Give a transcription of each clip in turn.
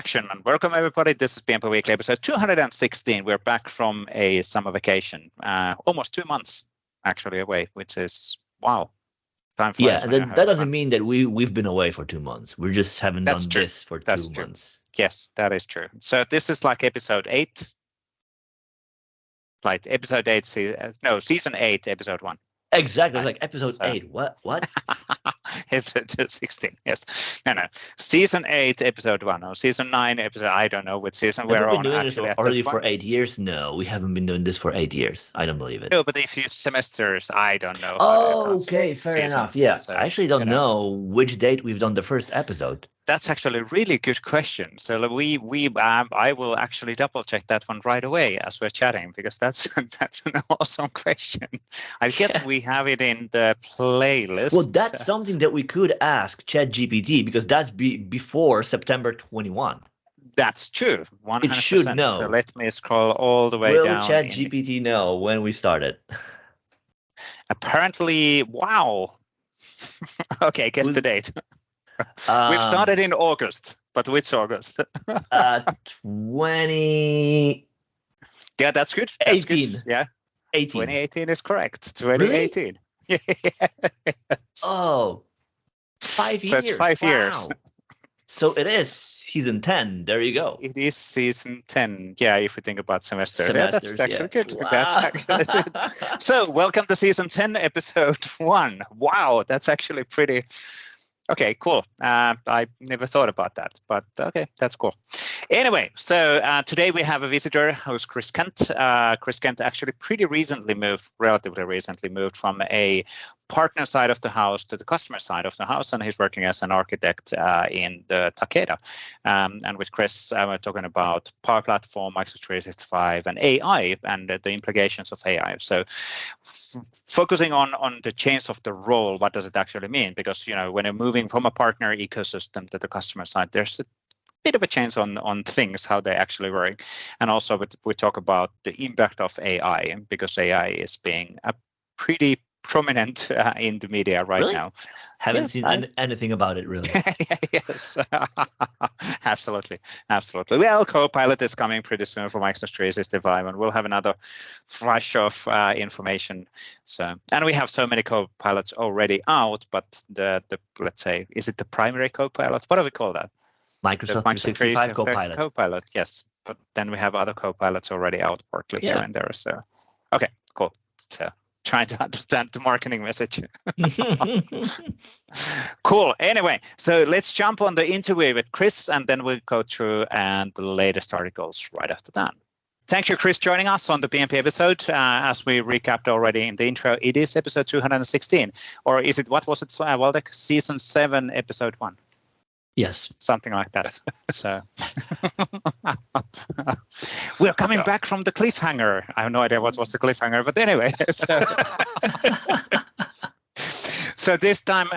action, and welcome everybody. This is PnP Weekly episode 216. We're back from a summer vacation, almost 2 months actually away, which is wow. Time flies. Yeah, that doesn't mean that we've been away for 2 months. We just haven't done this for 2 months. Yes, that is true. So this is like episode 8, like episode 8, season 8, episode 1. Exactly, it's like episode 8. What? Episode 16. Yes. No. Season 8, episode 1. Or season 9, episode. I don't know which season we're on. Have we been doing this already for 8 years? No, we haven't been doing this for 8 years. I don't believe it. No, but if you semesters, I don't know. Oh, okay, fair enough. Yeah, so, I actually don't know which date we've done the first episode. That's actually a really good question. So I will actually double check that one right away as we're chatting, because that's an awesome question. I guess we have it in the playlist. Well, that's something that we could ask ChatGPT, because that's before September 21. That's true. 100%. It should know. So let me scroll all the way down. Will ChatGPT know when we started? Apparently, wow. Okay, guess the date. We've started in August, but which August? 20. Yeah, that's good. 18. Good. Yeah, 18. 2018 is correct. 2018. Really? Yes. Oh, 5 years. So it's 5 years. So it is season 10. There you go. It is season 10. Yeah, if we think about semesters. Yeah, that's actually good. Wow. That's actually good. So welcome to season 10, episode 1. Wow, that's actually pretty. Okay, cool. I never thought about that, but okay, that's cool. Anyway, so today we have a visitor who's Chris Kent. Chris Kent actually relatively recently moved from a partner side of the house to the customer side of the house, and he's working as an architect in the Takeda. And with Chris, we're talking about Power Platform, Microsoft 365, and AI, and the implications of AI. So focusing on the change of the role, what does it actually mean? Because, when you're moving from a partner ecosystem to the customer side, there's a bit of a change on things, how they actually work. And also we talk about the impact of AI, because AI is being a pretty prominent in the media right now. Haven't seen anything about it, really. Yes, absolutely. Well, Copilot is coming pretty soon for Microsoft 365, and we'll have another flash of information. So, and we have so many Copilots already out, but the let's say, is it the primary Copilot? What do we call that? Microsoft 365 Copilot. Copilot, yes. But then we have other Copilots already out partly here and there. So, okay, cool. So, trying to understand the marketing message. Cool. Anyway, so let's jump on the interview with Chris, and then we'll go through and the latest articles right after that. Thank you, Chris, joining us on the PnP episode. As we recapped already in the intro, it is episode 216, or is it, what was it, Waldek? Season 7, episode 1. Yes. Something like that. So we're coming back from the cliffhanger. I have no idea what was the cliffhanger, but anyway. So this time,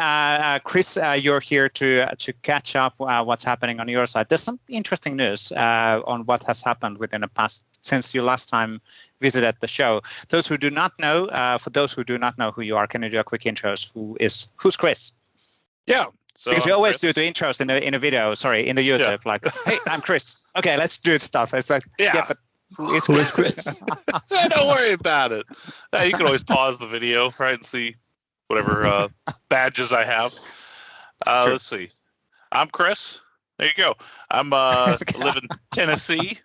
Chris, you're here to catch up what's happening on your side. There's some interesting news on what has happened within the past since you last time visited the show. Those who do not know, for those who do not know who you are, can you do a quick intro? Who's Chris? Yeah. So because we always do the intros in the video, in the YouTube, like, hey, I'm Chris. Okay, let's do stuff. It's like, but who is Chris? Don't worry about it. You can always pause the video, right, and see whatever badges I have. Let's see. I'm Chris. There you go. I'm live in Tennessee,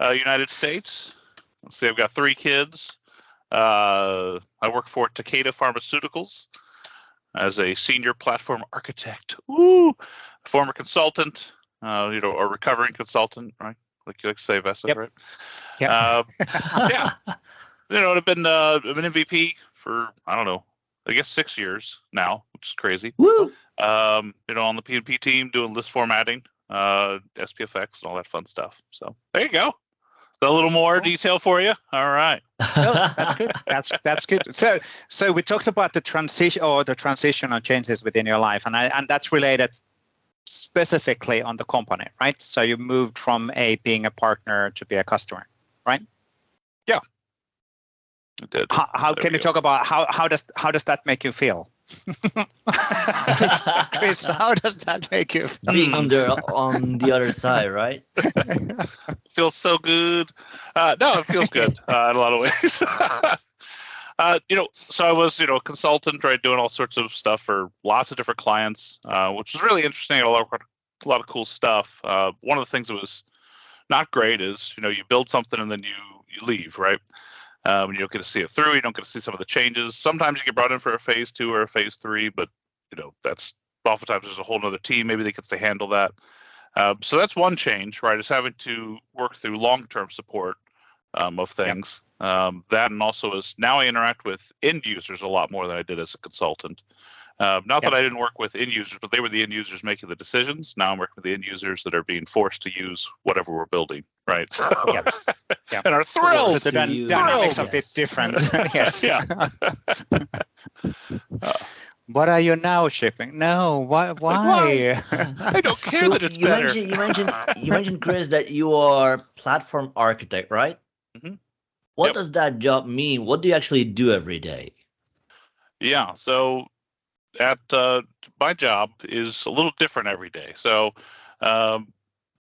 United States. Let's see, I've got 3 kids. I work for Takeda Pharmaceuticals as a senior platform architect. Woo! Former consultant, a recovering consultant, right? Like you like to say, Vesa, right? Yeah. Yeah. I've been MVP for, I don't know, I guess 6 years now, which is crazy. Woo! On the PnP team doing list formatting, SPFX and all that fun stuff. So there you go. A little more detail for you. All right. No, that's good. That's good. So we talked about the transitional changes within your life, and that's related specifically on the company, right? So you moved from being a partner to be a customer, right? Yeah. I did. How can you talk about how does that make you feel? Chris, how does that make you feel? Being on the other side, right? Feels so good. No, it feels good in a lot of ways. So I was, a consultant, right, doing all sorts of stuff for lots of different clients, which was really interesting. A lot of cool stuff. One of the things that was not great is, you build something and then you leave, right? You don't get to see it through. You don't get to see some of the changes. Sometimes you get brought in for a phase 2 or a phase 3, but that's oftentimes there's a whole other team. Maybe they get to handle that. So that's one change, right? Is having to work through long-term support of things. That, and also is now I interact with end users a lot more than I did as a consultant. Not that I didn't work with end users, but they were the end users making the decisions. Now I'm working with the end users that are being forced to use whatever we're building, right? So, and are thrilled. So the dynamics are a bit different. Yes. Yeah. What are you now shipping? No, why? I don't care that it's better. You mentioned, Chris, that you are platform architect, right? Mm-hmm. What does that job mean? What do you actually do every day? Yeah, so at my job is a little different every day. So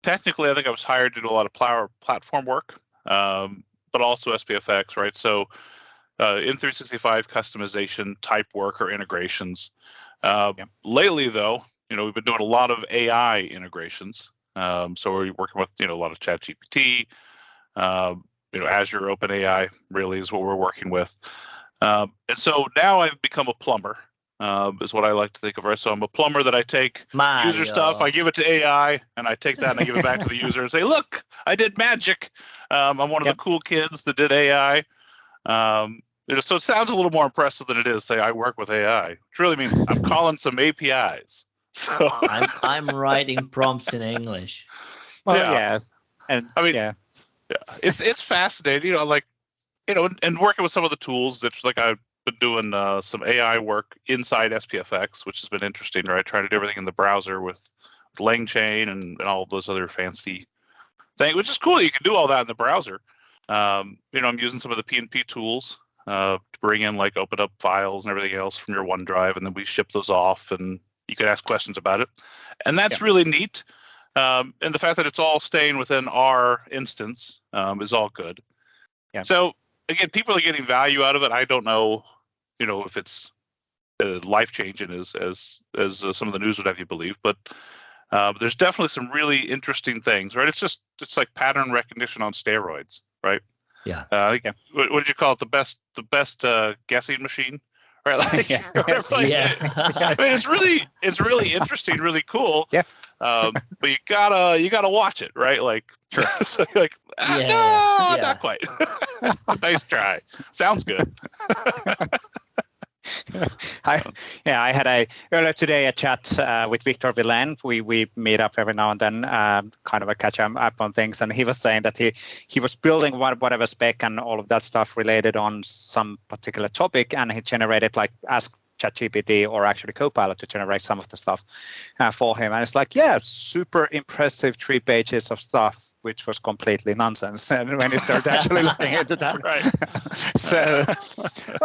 technically, I think I was hired to do a lot of platform work, but also SPFX, right? So in 365 customization type work or integrations. Lately, though, we've been doing a lot of AI integrations. So we're working with a lot of ChatGPT. Azure OpenAI really is what we're working with. And so now I've become a plumber, is what I like to think of. Right? So I'm a plumber that I take user stuff, I give it to AI, and I take that and I give it back to the user and say, look, I did magic. I'm one of the cool kids that did AI. So it sounds a little more impressive than it is. Say I work with AI, which really means I'm calling some APIs. So I'm writing prompts in English. Well, and I mean, it's fascinating. And working with some of the tools that I've been doing some AI work inside SPFX, which has been interesting, right? Trying to do everything in the browser with LangChain and all those other fancy things, which is cool. You can do all that in the browser. I'm using some of the PnP tools to bring in open up files and everything else from your OneDrive, and then we ship those off, and you can ask questions about it, and that's really neat. And the fact that it's all staying within our instance is all good. Yeah. So again, people are getting value out of it. I don't know, if it's life changing as some of the news would have you believe, but there's definitely some really interesting things, right? It's like pattern recognition on steroids, right? Yeah. What did you call it? The best guessing machine, right? I mean, it's really interesting, really cool. Yeah. But you gotta watch it, right? So you're like, not quite. Nice try. Sounds good. I had earlier today a chat with Victor Villain. We meet up every now and then, kind of a catch up on things, and he was saying that he was building whatever spec and all of that stuff related on some particular topic, and he generated ask ChatGPT or actually Copilot to generate some of the stuff for him, and it's super impressive 3 pages of stuff, which was completely nonsense. And when you start actually looking into that, right? So,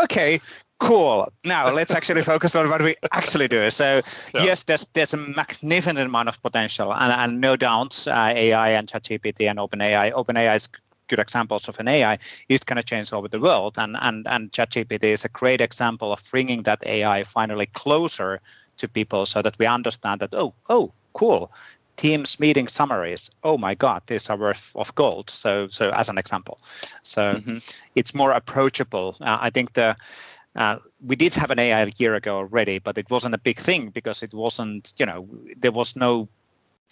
okay, cool. Now let's actually focus on what we actually do. So, yes, there's a magnificent amount of potential, and no doubt, AI and ChatGPT and OpenAI is good examples of an AI is going to change over the world, and ChatGPT is a great example of bringing that AI finally closer to people, so that we understand that oh, cool. Teams meeting summaries. Oh my God, these are worth of gold. So as an example, it's more approachable. I think we did have an AI a year ago already, but it wasn't a big thing because it wasn't. There was no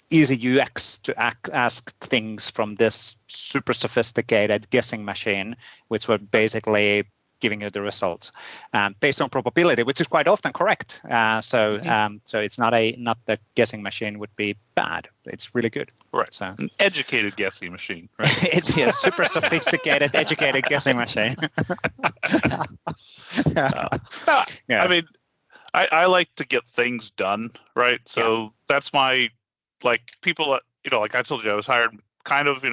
easy UX to ask things from this super sophisticated guessing machine, which were basically giving you the results based on probability, which is quite often correct. So it's not the guessing machine would be bad. It's really good. Right. So an educated guessing machine. Right. It's a super sophisticated, educated guessing machine. I mean, I like to get things done, right? So that's my people. Like I told you, I was hired kind of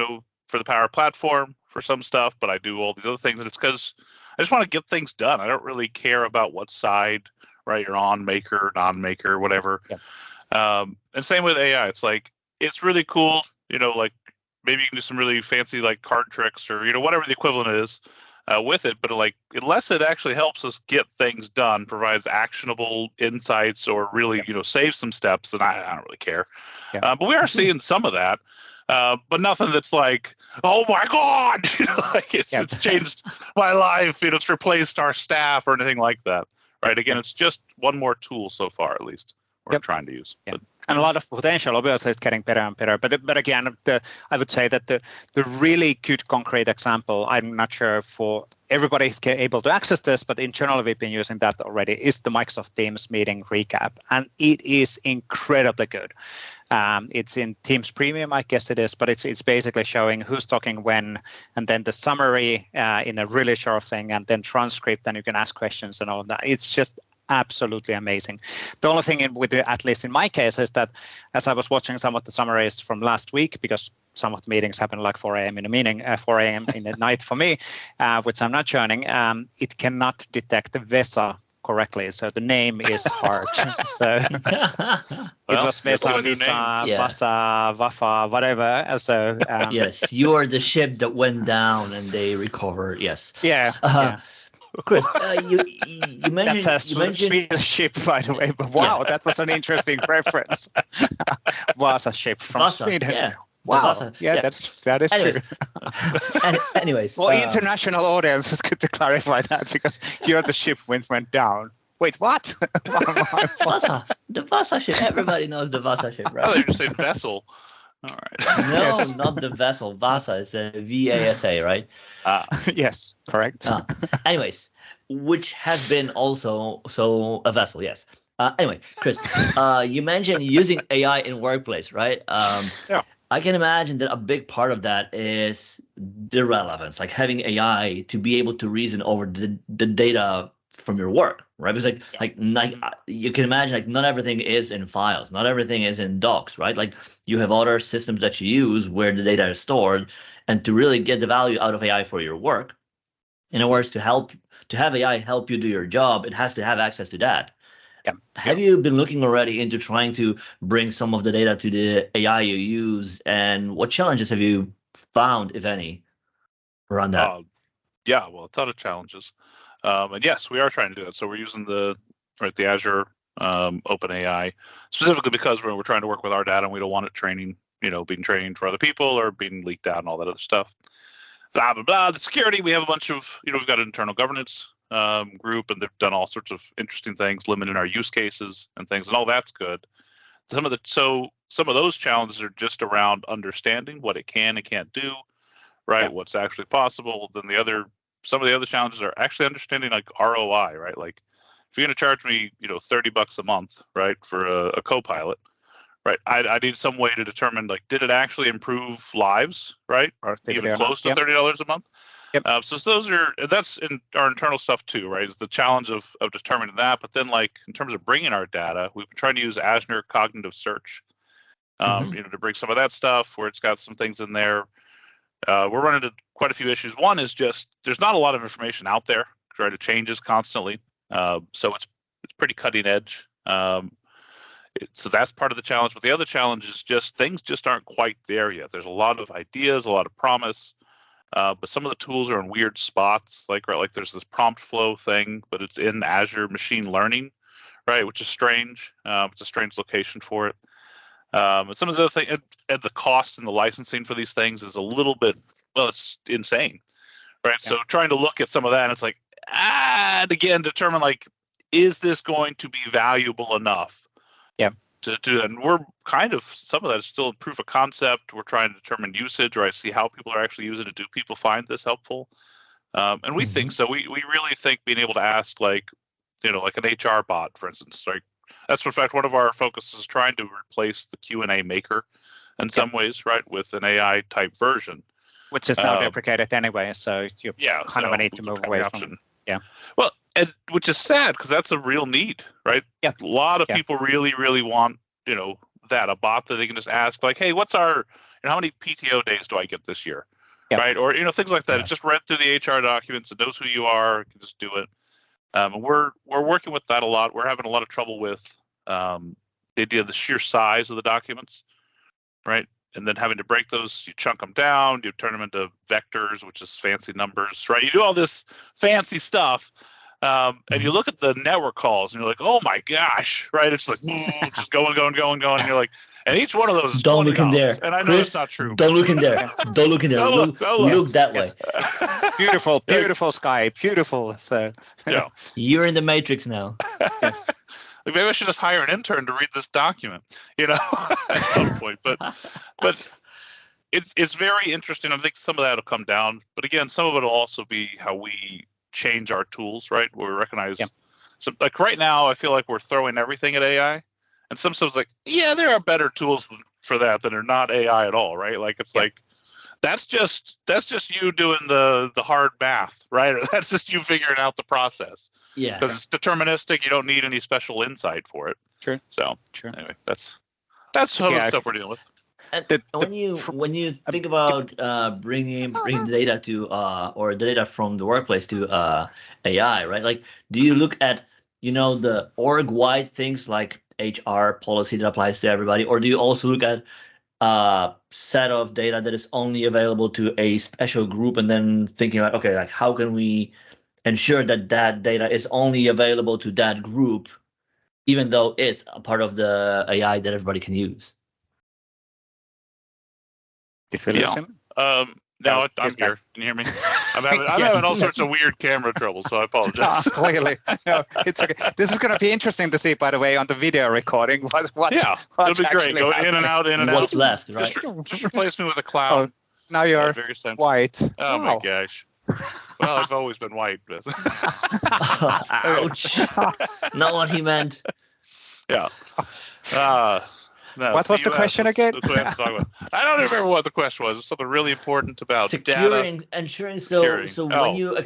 for the Power Platform for some stuff, but I do all these other things, and it's because I just want to get things done. I don't really care about what side right? You're on maker, non-maker, whatever. And same with AI. It's like, it's really cool, like maybe you can do some really fancy like card tricks or, whatever the equivalent is with it. But like, unless it actually helps us get things done, provides actionable insights or really, save some steps, then I don't really care. But we are seeing some of that. But nothing that's like, oh my God, like it's changed my life. It's replaced our staff or anything like that. Right. Again, it's just one more tool so far, at least we're trying to use. But, and a lot of potential, obviously, it's getting better and better. But again, I would say that the really good concrete example, I'm not sure for everybody is able to access this, but in general, we've been using that already, is the Microsoft Teams meeting recap. And it is incredibly good. It's in Teams Premium, I guess it is, but it's basically showing who's talking when, and then the summary in a really short thing, and then transcript, and you can ask questions and all of that. It's just absolutely amazing. The only thing with at least in my case, is that as I was watching some of the summaries from last week, because some of the meetings happen like 4 a.m. in the meeting, 4 a.m. in the night for me, which I'm not joining, it cannot detect the Vesa correctly, so the name is hard. So it was Vesa, Vasa, Vafa, whatever. So yes, you are the ship that went down and they recovered. Yes. Yeah. Chris, you mentioned that's a Swedish ship, by the way. But wow, that was an interesting reference. Vasa ship from Vasa, Sweden. Yeah. Wow. Vasa, that is anyways. true. Anyways, for international audience, it's good to clarify that, because here the ship went down. Wait, what? Vasa, the Vasa ship. Everybody knows the Vasa ship, right? Oh, they just said vessel. All right. No, not the vessel. Vasa is a VASA, right? Yes, correct. Anyways, which has been also a vessel, yes. Anyway, Chris, you mentioned using AI in workplace, right? Yeah. I can imagine that a big part of that is the relevance, like having AI to be able to reason over the data from your work, right? Because like you can imagine, like, not everything is in files, not everything is in docs, right? Like, you have other systems that you use where the data is stored, and to really get the value out of AI for your work, in other words, to have AI help you do your job, it has to have access to that. Have you been looking already into trying to bring some of the data to the AI you use, and what challenges have you found, if any, around that? Well, a ton of challenges. And yes, we are trying to do that. So we're using the Azure OpenAI specifically because we're trying to work with our data, and we don't want it being trained for other people or being leaked out and all that other stuff. Blah blah blah. The security, we have a bunch of we've got an internal governance group, and they've done all sorts of interesting things, limiting our use cases and things, and all that's good. Some of those challenges are just around understanding what it can and can't do, right? What's actually possible. Then some of the other challenges are actually understanding like ROI, right? Like, if you're going to charge me, $30 a month, right, for a co-pilot, right? I need some way to determine, like, did it actually improve lives, right? Or even close to $30 a month. So that's in our internal stuff too, right? Is the challenge of determining that. But then, like, in terms of bringing our data, we've been trying to use Azure Cognitive Search, to bring some of that stuff where it's got some things in there. We're running into quite a few issues. One is just there's not a lot of information out there, right? It changes constantly, so it's pretty cutting edge. So that's part of the challenge. But the other challenge is just things just aren't quite there yet. There's a lot of ideas, a lot of promise, but some of the tools are in weird spots. Like there's this prompt flow thing, but it's in Azure Machine Learning, right? Which is strange. It's a strange location for it. And some of the other things, and the cost and the licensing for these things is a little bit, it's insane, right? Yeah. So trying to look at some of that, and it's like, and again, determine, like, is this going to be valuable enough? To do that? And we're kind of, some of that is still proof of concept. We're trying to determine usage, right? See how people are actually using it. Do people find this helpful? And we think so. We really think being able to ask, like, like an HR bot, for instance, like, that's in fact one of our focuses is trying to replace the Q&A maker in some ways, right, with an AI type version, which is now deprecated anyway. So you kind of need to move away from. Well, and which is sad because that's a real need, right? Yeah. A lot of people really, really want, that a bot that they can just ask, like, hey, what's our, how many PTO days do I get this year, right? Or things like that. It just read through the HR documents. It knows who you are. It can just do it. We're working with that a lot. We're having a lot of trouble with the idea of the sheer size of the documents, right? And then having to break those, you chunk them down, you turn them into vectors, which is fancy numbers, right? You do all this fancy stuff, and you look at the network calls, and you're like, oh my gosh, right? It's like just going, and you're like, and each one of those is Don't look in there. And I know Chris, it's not true. Don't look in there. Don't look in there. Look that way. Beautiful sky, beautiful. So yeah, you're in the matrix now. yes. Like maybe I should just hire an intern to read this document, at some point. But it's very interesting. I think some of that will come down, but again, some of it will also be how we change our tools, right? Where we recognize. So like right now, I feel like we're throwing everything at AI, and some stuff's like, yeah, there are better tools for that are not AI at all, right? Like it's like that's just you doing the hard math, right? Or that's just you figuring out the process. Yeah, because it's deterministic. You don't need any special insight for it. True. So anyway, that's some of the stuff we're dealing with. And when you think about bringing data to or data from the workplace to AI, right? Like, do you look at the org-wide things like HR policy that applies to everybody, or do you also look at a set of data that is only available to a special group, and then thinking about, okay, like how can we ensure that data is only available to that group, even though it's a part of the AI that everybody can use? No, I'm here. Can you hear me? I'm having all sorts of weird camera trouble, so I apologize. Clearly, no, it's okay. This is going to be interesting to see, by the way, on the video recording. What's it'll be great. Go in and out, What's left, right? Just replace me with a clown. Oh, now you're white. Oh my gosh. Well, I've always been white. Ouch. Not what he meant. Yeah. No, what was the question again? I don't remember what the question was. It was something really important about ensuring. Securing. So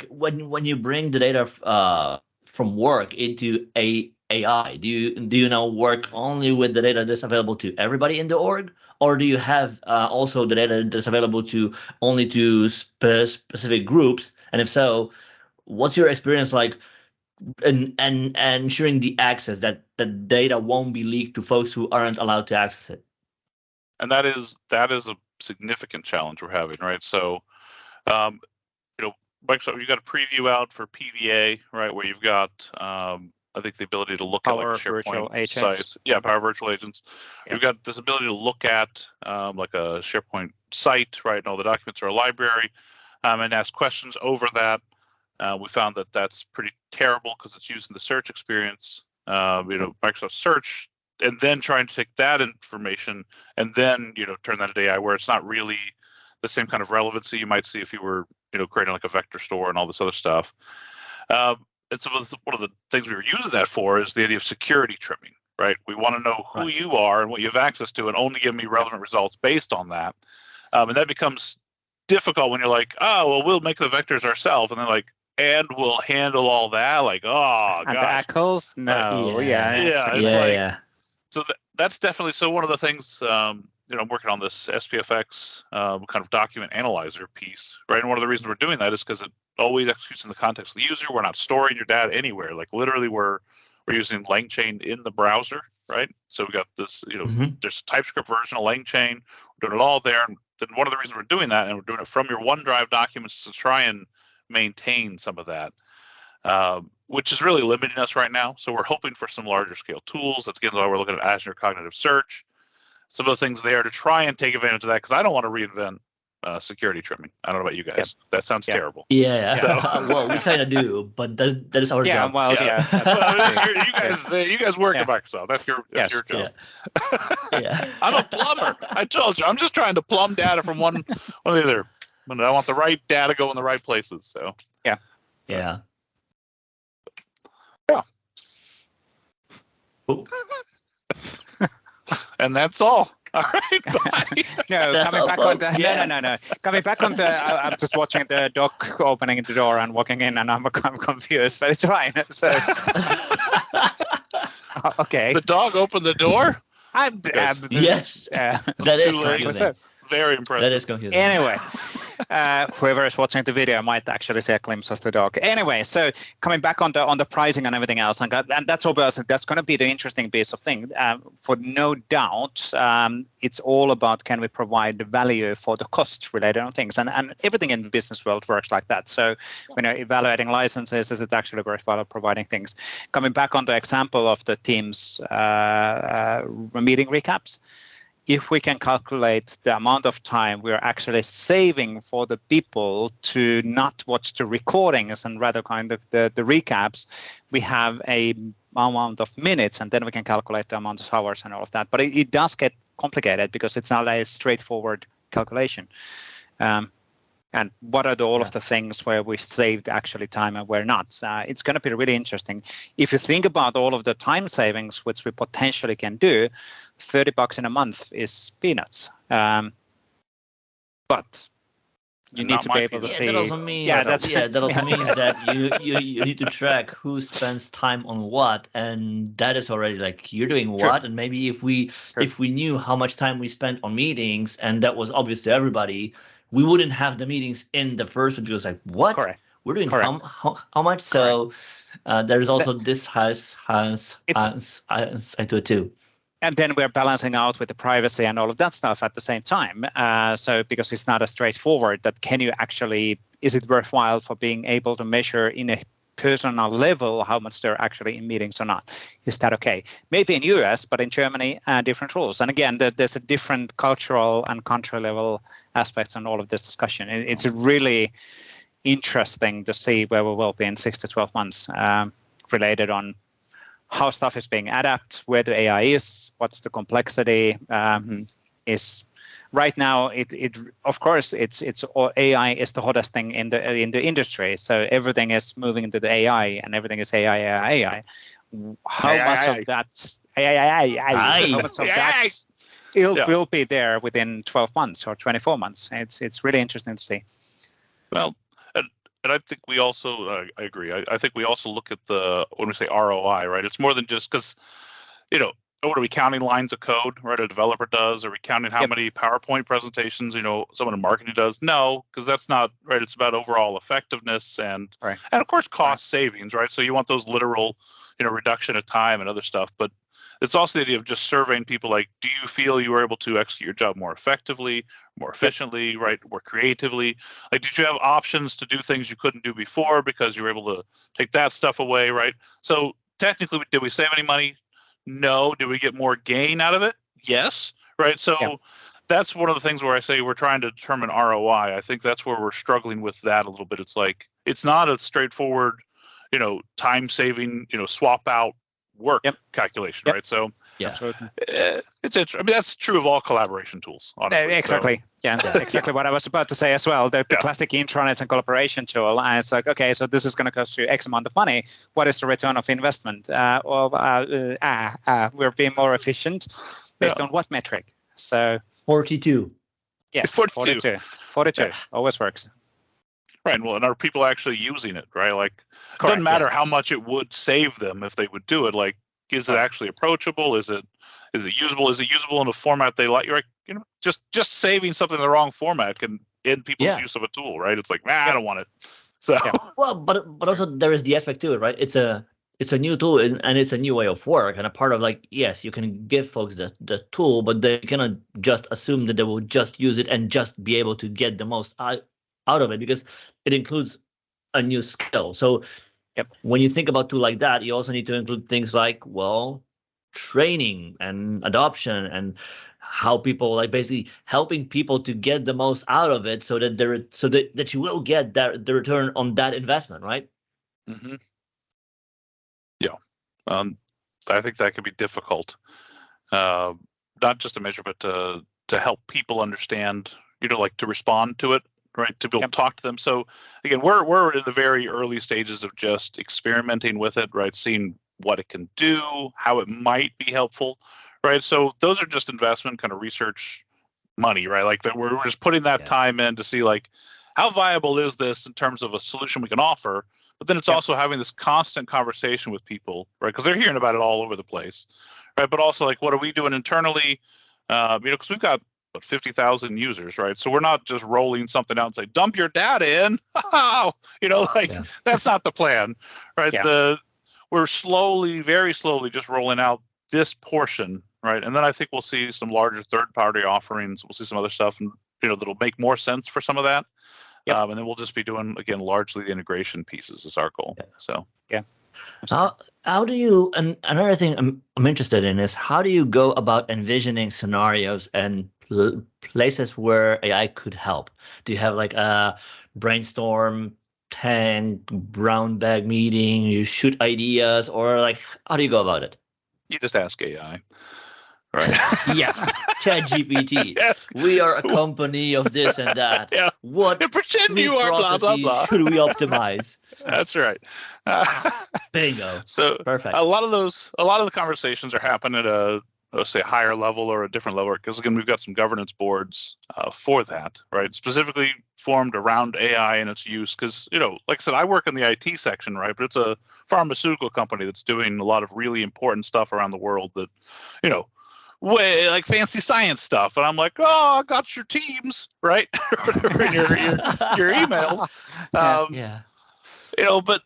when you bring the data from work into AI, do you now work only with the data that's available to everybody in the org, or do you have also the data that's available to only to specific groups? And if so, what's your experience like? And ensuring the access that the data won't be leaked to folks who aren't allowed to access it. And that is a significant challenge we're having, right? So, Microsoft, you got a preview out for PVA, right, where you've got I think the ability to look Power at like SharePoint sites. Yeah, Power Virtual Agents. You've got this ability to look at like a SharePoint site, right, and all the documents are a library, and ask questions over that. We found that that's pretty terrible because it's using the search experience, Microsoft Search, and then trying to take that information and then, turn that into AI, where it's not really the same kind of relevancy you might see if you were, creating like a vector store and all this other stuff. And so one of the things we were using that for is the idea of security trimming, right? We want to know who you are and what you have access to, and only give me relevant results based on that. And that becomes difficult when you're like, oh, well, we'll make the vectors ourselves, and then like, and we'll handle all that, like, oh, and the echoes? No, yeah. So that's definitely one of the things. I'm working on this SPFX kind of document analyzer piece, right? And one of the reasons we're doing that is because it always executes in the context of the user. We're not storing your data anywhere. Like literally, we're using LangChain in the browser, right? So we got this, there's a TypeScript version of LangChain. We're doing it all there. And then one of the reasons we're doing that, and we're doing it from your OneDrive documents, to try and maintain some of that, which is really limiting us right now. So we're hoping for some larger scale tools. That's again why we're looking at Azure Cognitive Search, some of the things there to try and take advantage of that, because I don't want to reinvent security trimming. I don't know about you guys. Yep. That sounds terrible. Yeah. So. Well, we kind of do, but that is our job. Well, you guys work at Microsoft. That's your job. Yeah. I'm a plumber. I told you. I'm just trying to plumb data from one or the other. But I want the right data go in the right places. So yeah. And that's all. All right. Bye. Coming back on the. I'm just watching the dog opening the door and walking in, and I'm confused, but it's fine. So okay. The dog opened the door. Yes. That is confusing. Very impressive. That is confusing. Anyway, Whoever is watching the video might actually see a glimpse of the dog. Anyway, so coming back on the pricing and everything else, and that's obviously that's going to be the interesting piece of thing. For no doubt, it's all about can we provide the value for the cost related on things, and everything in the business world works like that. So when you're evaluating licenses, is it actually worthwhile providing things? Coming back on the example of the Teams meeting recaps. If we can calculate the amount of time we're actually saving for the people to not watch the recordings and rather kind of the recaps, we have a amount of minutes, and then we can calculate the amount of hours and all of that. But it does get complicated because it's not a straightforward calculation. And what are all of the things where we saved actually time and where not? It's going to be really interesting. If you think about all of the time savings, which we potentially can do, $30 in a month is peanuts. But you need to be able to see. That also means, means that you need to track who spends time on what, and that is already like you're doing what, and maybe if we knew how much time we spent on meetings and that was obvious to everybody, we wouldn't have the meetings in the first place because like what? Correct. We're doing how much? Correct. So there's also this has I do it too. And then we're balancing out with the privacy and all of that stuff at the same time. So because it's not as straightforward that is it worthwhile for being able to measure in a personal level how much they're actually in meetings or not? Is that okay? Maybe in US, but in Germany, different rules. And again, there's a different cultural and country level aspects on all of this discussion. It's really interesting to see where we will be in 6 to 12 months related on how stuff is being adapted, where the AI is, what's the complexity is. Right now, of course, AI is the hottest thing in the industry. So everything is moving into the AI, and everything is AI. How much of that will be there within 12 months or 24 months? It's really interesting to see. Well, and I think we also, I agree. I think we also look at when we say ROI, right? It's more than just because, what are we counting lines of code, right? A developer does. Are we counting how many PowerPoint presentations, someone in marketing does? No, because that's not right. It's about overall effectiveness and of course cost savings, right? So you want those literal, reduction of time and other stuff. But it's also the idea of just surveying people like, do you feel you were able to execute your job more effectively, more efficiently, right? More creatively? Like, did you have options to do things you couldn't do before because you were able to take that stuff away, right? So technically, did we save any money? No. Did we get more gain out of it? Yes. Right. So that's one of the things where I say we're trying to determine ROI. I think that's where we're struggling with that a little bit. It's like, it's not a straightforward, time saving, swap out work calculation, right? So absolutely. That's true of all collaboration tools, honestly. Exactly. So. Exactly what I was about to say as well. The classic intranets and collaboration tool, and it's like, okay, so this is going to cost you X amount of money. What is the return of investment? We're being more efficient based on what metric? So 42. Yes, 42. Always works. Right. Well, and are people actually using it, right? Like, it doesn't matter how much it would save them if they would do it. Like, is it actually approachable? Is it usable? Is it usable in a format they like? You're like, just saving something in the wrong format can end people's use of a tool, right? It's like, I don't want it. So well, but also there is the aspect to it, right? It's a new tool and it's a new way of work, and a part of like, yes, you can give folks the tool, but they cannot just assume that they will just use it and just be able to get the most out of it, because it includes a new skill. So when you think about tool like that, you also need to include things like, training and adoption and how people, like, basically helping people to get the most out of it, so that you will get the return on that investment, right? Mm-hmm. Yeah, I think that could be difficult, not just to measure, but to help people understand, like to respond to it. Right, to be able to talk to them. So again, we're in the very early stages of just experimenting with it, right? Seeing what it can do, how it might be helpful, right? So those are just investment kind of research money, right? Like that we're just putting that time in to see like how viable is this in terms of a solution we can offer. But then it's also having this constant conversation with people, right? Because they're hearing about it all over the place, right? But also like, what are we doing internally? Because we've got what, 50,000 users, right? So we're not just rolling something out and say, dump your data in. That's not the plan, right? Yeah. We're slowly, very slowly just rolling out this portion, right? And then I think we'll see some larger third-party offerings. We'll see some other stuff, and that'll make more sense for some of that. Yep. And then we'll just be doing, again, largely the integration pieces is our goal. Yeah. So yeah. How do you, and another thing I'm interested in is how do you go about envisioning scenarios and places where AI could help? Do you have like a brainstorm tank, brown bag meeting, you shoot ideas, or like how do you go about it? You just ask AI. Right. Yes. ChatGPT. Yes. We are a company of this and that. Yeah. What pretend you are blah blah blah. Should we optimize? That's right. Bingo. So perfect. A lot of the conversations are happening at a, let's say, higher level or a different level, because again, we've got some governance boards for that, right? Specifically formed around AI and its use, because like I said, I work in the IT section, right? But it's a pharmaceutical company that's doing a lot of really important stuff around the world that, way like fancy science stuff, and I'm like, oh, I got your Teams, right? Or your emails. But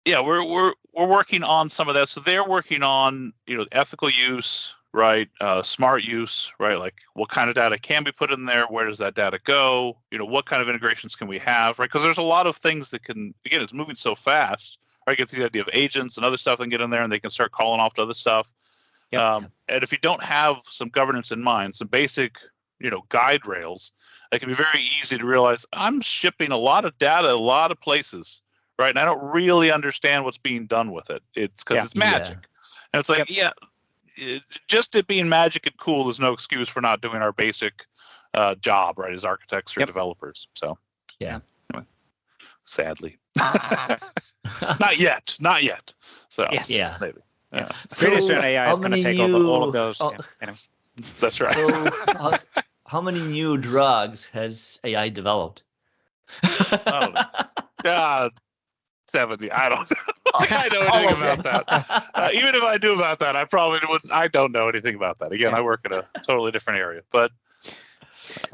yeah, we're working on some of that. So they're working on ethical use, right? Smart use, right? Like what kind of data can be put in there? Where does that data go? What kind of integrations can we have, right? Because there's a lot of things that can, again, it's moving so fast. Right? Get the idea of agents and other stuff that can get in there, and they can start calling off to other stuff. And if you don't have some governance in mind, some basic, guide rails, it can be very easy to realize I'm shipping a lot of data a lot of places, right? And I don't really understand what's being done with it. It's because it's magic. And it's like, just it being magic and cool is no excuse for not doing our basic job, right, as architects or developers. So, anyway, sadly. Not yet. So, maybe. Yes. Pretty soon AI is going to take over all of those. Anyway. That's right. So how many new drugs has AI developed? I don't know. 70. I don't know. I know anything about that. Even if I knew about that, I probably wouldn't. I don't know anything about that. Again, I work in a totally different area. But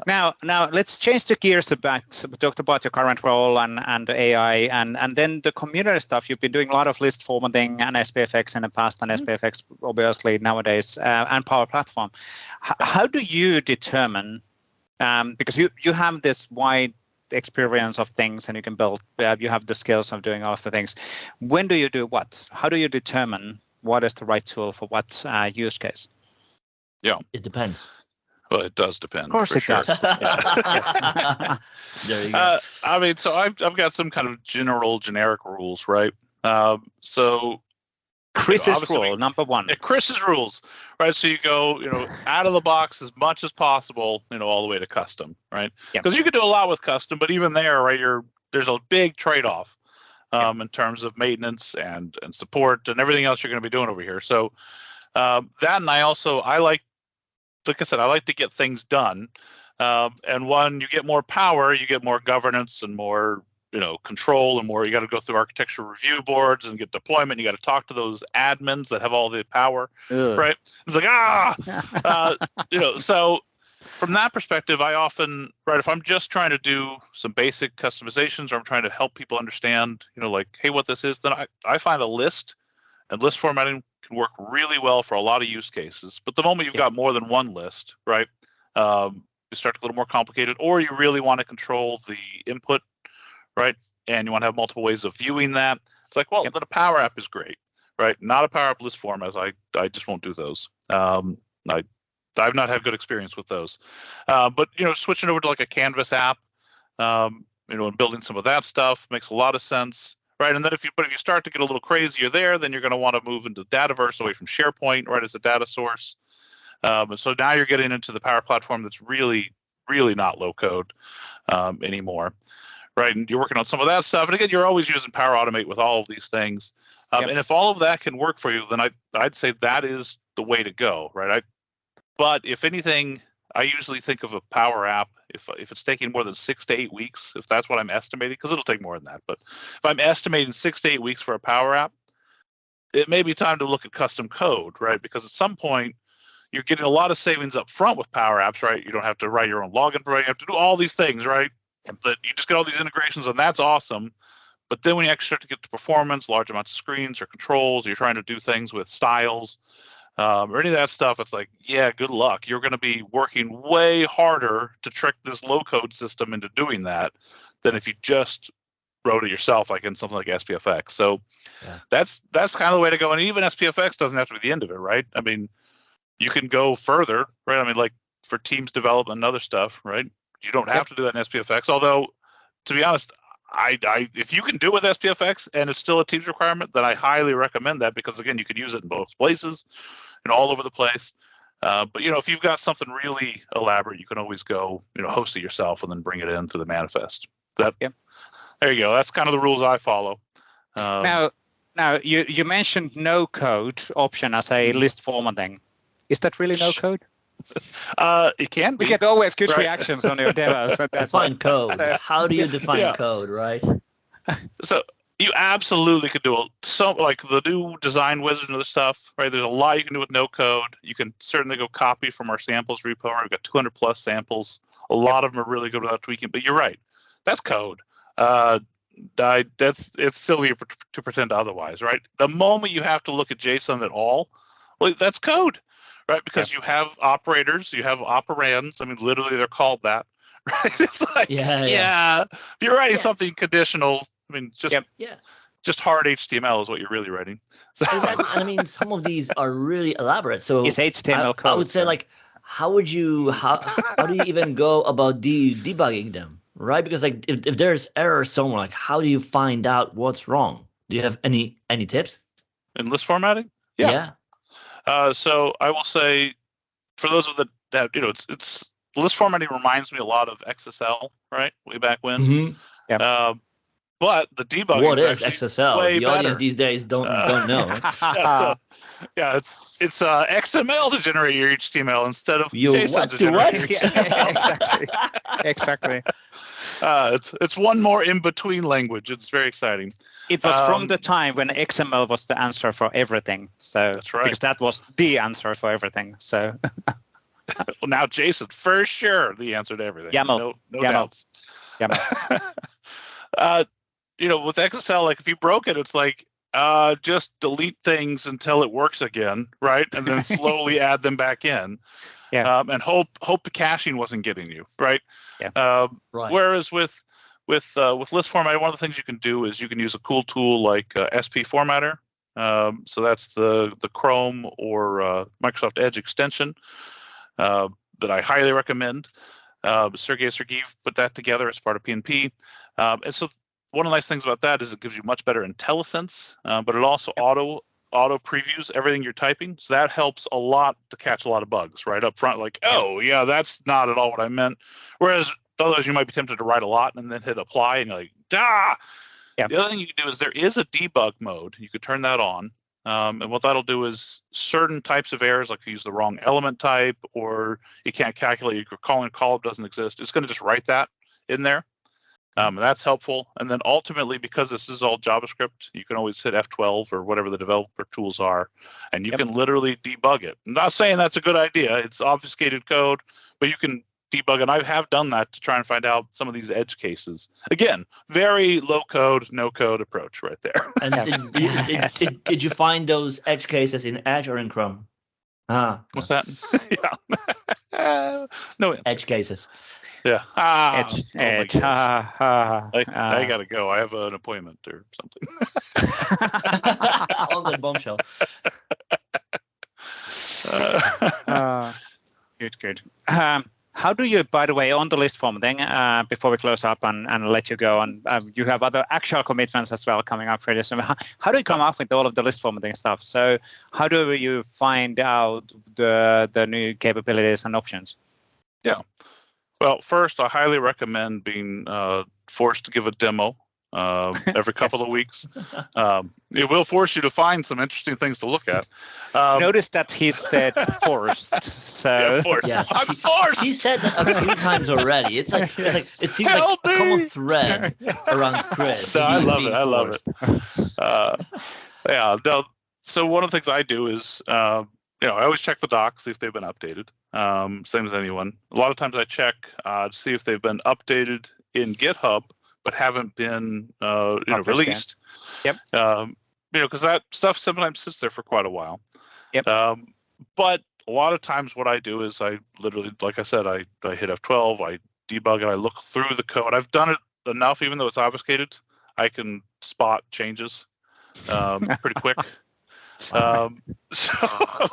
now let's change the gears a bit. We talked about your current role and AI and then the community stuff. You've been doing a lot of list formatting and SPFX in the past, and SPFX obviously nowadays, and Power Platform. How do you determine, because you have this wide experience of things and you can build, you have the skills of doing all of the things. When do you do what? How do you determine what is the right tool for what use case? Yeah, it depends. Well, it does depend. Of course it does. There you go. I mean, so I've got some kind of generic rules, right? So Chris's rule, number one. Chris's rules, right? So you go, out of the box as much as possible, all the way to custom, right? Because you can do a lot with custom, but even there, right, there's a big trade-off in terms of maintenance and support and everything else you're going to be doing over here. So that, and I like I said, I like to get things done. And when you get more power, you get more governance and more, control, and more. You got to go through architecture review boards and get deployment. You got to talk to those admins that have all the power, right? It's like So from that perspective, I often, right, if I'm just trying to do some basic customizations, or I'm trying to help people understand, like, hey, what this is, then I find a list, and list formatting can work really well for a lot of use cases. But the moment you've got more than one list, right, you start to get a little more complicated, or you really want to control the input, right, and you want to have multiple ways of viewing that. It's like, well, then a Power App is great, right? Not a Power App list form, as I just won't do those. I've not had good experience with those. But switching over to like a Canvas app, and building some of that stuff makes a lot of sense. Right, and then if you start to get a little crazier there, then you're going to want to move into Dataverse away from SharePoint, right, as a data source. And so now you're getting into the Power Platform that's really, really not low code anymore, right? And you're working on some of that stuff. And again, you're always using Power Automate with all of these things. And if all of that can work for you, then I'd say that is the way to go, right? But if anything, I usually think of a Power App, if it's taking more than 6 to 8 weeks, if that's what I'm estimating, because it'll take more than that. But if I'm estimating 6 to 8 weeks for a Power App, it may be time to look at custom code, right? Because at some point, you're getting a lot of savings up front with Power Apps, right? You don't have to write your own login, right? You have to do all these things, right? That you just get all these integrations, and that's awesome. But then when you actually start to get to performance, large amounts of screens or controls, you're trying to do things with styles or any of that stuff, it's like, yeah, good luck. You're going to be working way harder to trick this low-code system into doing that than if you just wrote it yourself, like in something like SPFX. So that's kind of the way to go. And even SPFX doesn't have to be the end of it, right? I mean, you can go further, right? I mean, like for Teams development and other stuff, right? You don't have to do that in SPFX. Although, to be honest, I if you can do it with SPFX and it's still a Teams requirement, then I highly recommend that, because again, you could use it in both places and all over the place. But if you've got something really elaborate, you can always go, host it yourself and then bring it into the manifest. There you go. That's kind of the rules I follow. Now you mentioned no code option as a list formatting. Is that really no code? It can be. We get always good reactions on your demos. Define code. How do you define code, right? So you absolutely could do like the new design wizard and other stuff, right? There's a lot you can do with no code. You can certainly go copy from our samples repo. We've got 200 plus samples. A lot of them are really good without tweaking, but you're right. That's code. It's silly to pretend otherwise, right? The moment you have to look at JSON at all, well, that's code. Right, because you have operators, you have operands. I mean, literally, they're called that. Right? It's like, if you're writing something conditional, I mean, just hard HTML is what you're really writing. So. Exactly. And I mean, some of these are really elaborate. So it's HTML code. I would say, like, how do you even go about debugging them, right? Because like, if there's error somewhere, like, how do you find out what's wrong? Do you have any tips? In list formatting? Yeah. So I will say, for those of that it's list formatting reminds me a lot of XSL, right? Way back when. Mm-hmm. But the debugging. What is XSL? The audience these days don't know. It's XML to generate your HTML instead of JSON to generate your HTML. Exactly. It's one more in between language. It's very exciting. It was from the time when XML was the answer for everything. So that's right. Because that was the answer for everything. So well, now JSON for sure the answer to everything. YAML. No doubts. YAML. With XSL, like if you broke it, it's like just delete things until it works again, right? And then slowly add them back in. And hope the caching wasn't getting you, right? Right. Whereas with list formatting, one of the things you can do is you can use a cool tool like SP Formatter. So that's the Chrome or Microsoft Edge extension that I highly recommend. Sergey Sergeev put that together as part of PnP. And so one of the nice things about that is it gives you much better IntelliSense, but it also auto previews everything you're typing. So that helps a lot to catch a lot of bugs right up front. Like, that's not at all what I meant. Whereas otherwise you might be tempted to write a lot and then hit apply and you're like, The other thing you can do is there is a debug mode. You could turn that on. And what that'll do is certain types of errors, like if you use the wrong element type or you can't calculate, your calling column doesn't exist, it's going to just write that in there. That's helpful. And then ultimately, because this is all JavaScript, you can always hit F12 or whatever the developer tools are, and you can literally debug it. I'm not saying that's a good idea. It's obfuscated code, but you can debug it. And I have done that to try and find out some of these edge cases. Again, very low code, no code approach right there. And did you find those edge cases in Edge or in Chrome? What's that? No edge cases. Yeah. Edge. I gotta go. I have an appointment or something. On the bombshell. Good. How do you, by the way, on the list formatting, before we close up and let you go, and you have other actual commitments as well coming up pretty soon. How do you come up with all of the list formatting stuff? So how do you find out the new capabilities and options? Yeah. Well, first, I highly recommend being forced to give a demo every couple of weeks. It will force you to find some interesting things to look at. Notice that he said forced. So forced. Yes, I'm forced. He said that a few times already. It's like it seems like a common thread around Chris. No, I love it. So one of the things I do is I always check the docs, see if they've been updated. Same as anyone. A lot of times I check to see if they've been updated in GitHub, but haven't been released. Yep. Because that stuff sometimes sits there for quite a while. Yep. But a lot of times what I do is I literally, like I said, I hit F12, I debug it, I look through the code. I've done it enough, even though it's obfuscated, I can spot changes pretty quick. So I'm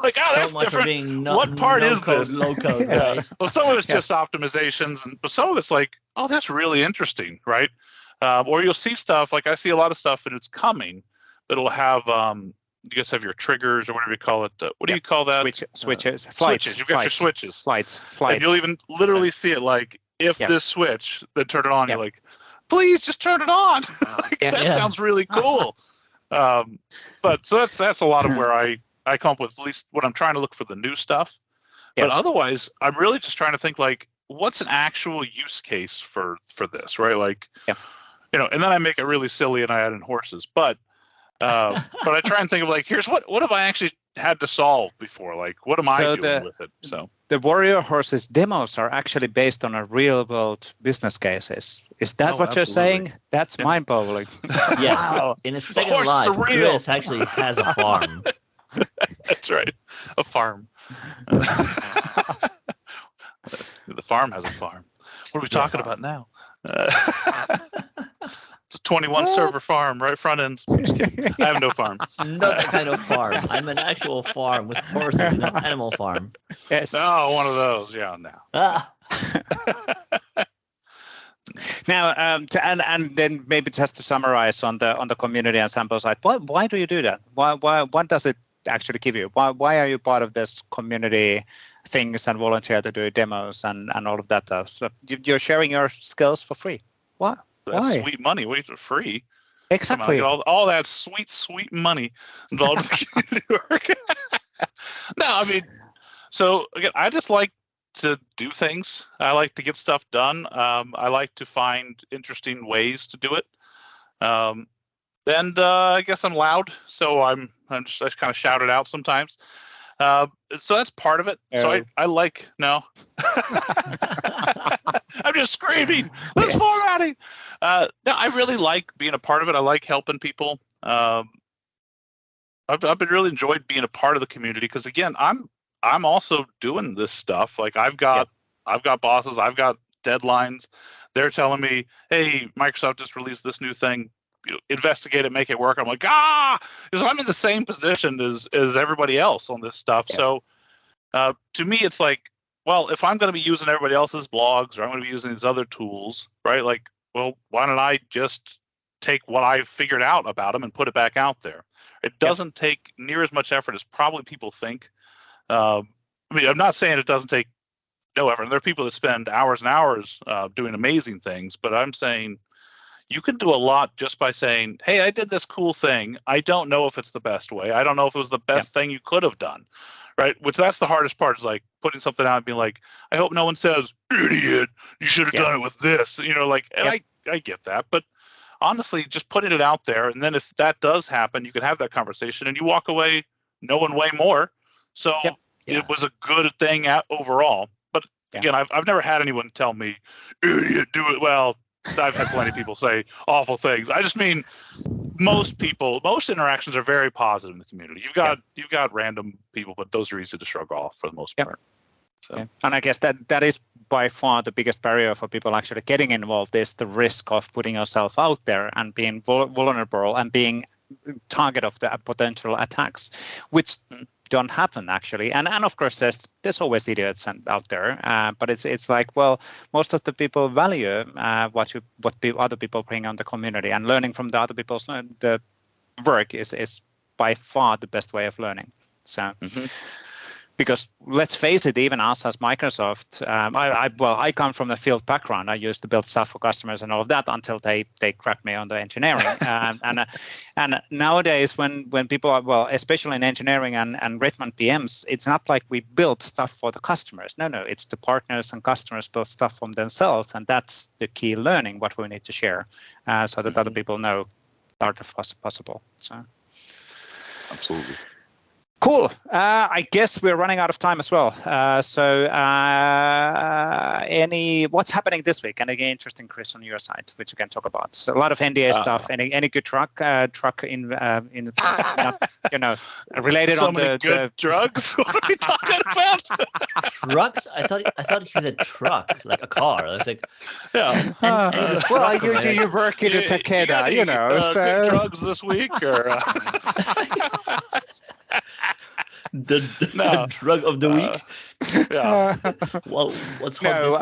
like, oh, that's so much different. For being What part is this? Low code, right? Well, some of it's just optimizations, but some of it's like, oh, that's really interesting, right? Or you'll see stuff, like I see a lot of stuff and it's coming, but it'll have, you guys have your triggers or whatever you call it. What do you call that? Switches. Flights. Switches. You've got your switches. Flights. And you'll even literally see it like, if this switch, then turn it on. You're like, please just turn it on. That sounds really cool. But so that's a lot of where I come up with, at least when I'm trying to look for the new stuff. But otherwise, I'm really just trying to think like, what's an actual use case for this, right? Like, and then I make it really silly and I add in horses. But I try and think of like, here's what have I actually had to solve before? Like, what am I doing with it? So the Warrior Horses demos are actually based on a real world business cases. Is that what you're saying? That's mind-boggling. Yes. Wow. In his second life, Chris actually has a farm. That's right. A farm. The farm has a farm. What are we talking about now? It's a 21 server farm, right? Front ends. I have no farm. Not that kind of farm. I'm an actual farm with horses and an animal farm. Yes. Oh, one of those. Yeah, no. Now, and then maybe just to summarize on the community and sample side, why do you do that? Why what does it actually give you? Why are you part of this community things and volunteer to do demos and all of that stuff? So you're sharing your skills for free. Why? That's sweet money. Wait for free. Exactly. All that sweet money involved in the community work. No, I mean, so again, I just like to do things. I like to get stuff done. I like to find interesting ways to do it. And I guess I'm loud, so I just kind of shout it out sometimes. So that's part of it. So I like I'm just screaming. That's formatting. No, I really like being a part of it. I like helping people. I've been really enjoyed being a part of the community because again, I'm also doing this stuff. Like I've got bosses, I've got deadlines. They're telling me, hey, Microsoft just released this new thing. Investigate it, make it work. I'm like, because I'm in the same position as everybody else on this stuff. Yeah. So to me, it's like, well, if I'm going to be using everybody else's blogs or I'm going to be using these other tools, right? Like, well, why don't I just take what I've figured out about them and put it back out there? It doesn't take near as much effort as probably people think. I mean, I'm not saying it doesn't take no effort. There are people that spend hours and hours doing amazing things, but I'm saying you can do a lot just by saying, hey, I did this cool thing. I don't know if it's the best way. I don't know if it was the best thing you could have done, right? Which that's the hardest part is like putting something out and being like, I hope no one says, idiot, you should have done it with this. And I get that. But honestly, just putting it out there. And then if that does happen, you can have that conversation and you walk away knowing way more. So it was a good thing overall. But again, I've never had anyone tell me, idiot, do it well. I've had plenty of people say awful things. I just mean most interactions are very positive in the community. You've got random people, but those are easy to shrug off for the most part. So. And I guess that is by far the biggest barrier for people actually getting involved is the risk of putting yourself out there and being vulnerable and being target of the potential attacks, which don't happen actually. And of course there's always idiots out there, but it's like, well, most of the people value what other people bring on the community, and learning from the other people's the work is by far the best way of learning. So because let's face it, even us as Microsoft, I come from a field background. I used to build stuff for customers and all of that until they cracked me on the engineering. And nowadays, when people are, well, especially in engineering and Redmond PMs, it's not like we build stuff for the customers. No, it's the partners and customers build stuff from themselves, and that's the key learning what we need to share, so that other people know art of possible. So absolutely. Cool. I guess we're running out of time as well. What's happening this week? Anything interesting, Chris, on your side, which you can talk about? So a lot of NDA stuff. Any good truck in not, related so on many good drugs? What are we talking about? Trucks? I thought he said truck, like a car. I was like, yeah. Well, you work in a Takeda, good drugs this week, or the drug of the week. Yeah. Well, what's hot this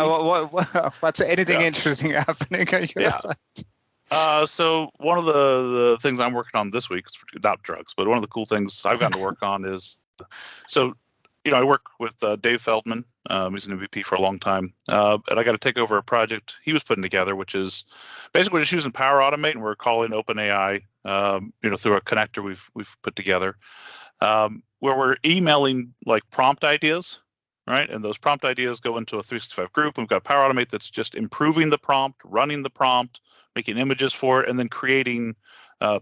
week? What's anything interesting happening on your side? So one of the things I'm working on this week is not drugs, but one of the cool things I've gotten to work on is, I work with Dave Feldman. He's an MVP for a long time, and I got to take over a project he was putting together, which is basically just using Power Automate, and we're calling OpenAI, through a connector we've put together, where we're emailing like prompt ideas, right? And those prompt ideas go into a 365 group. We've got Power Automate that's just improving the prompt, running the prompt, making images for it, and then creating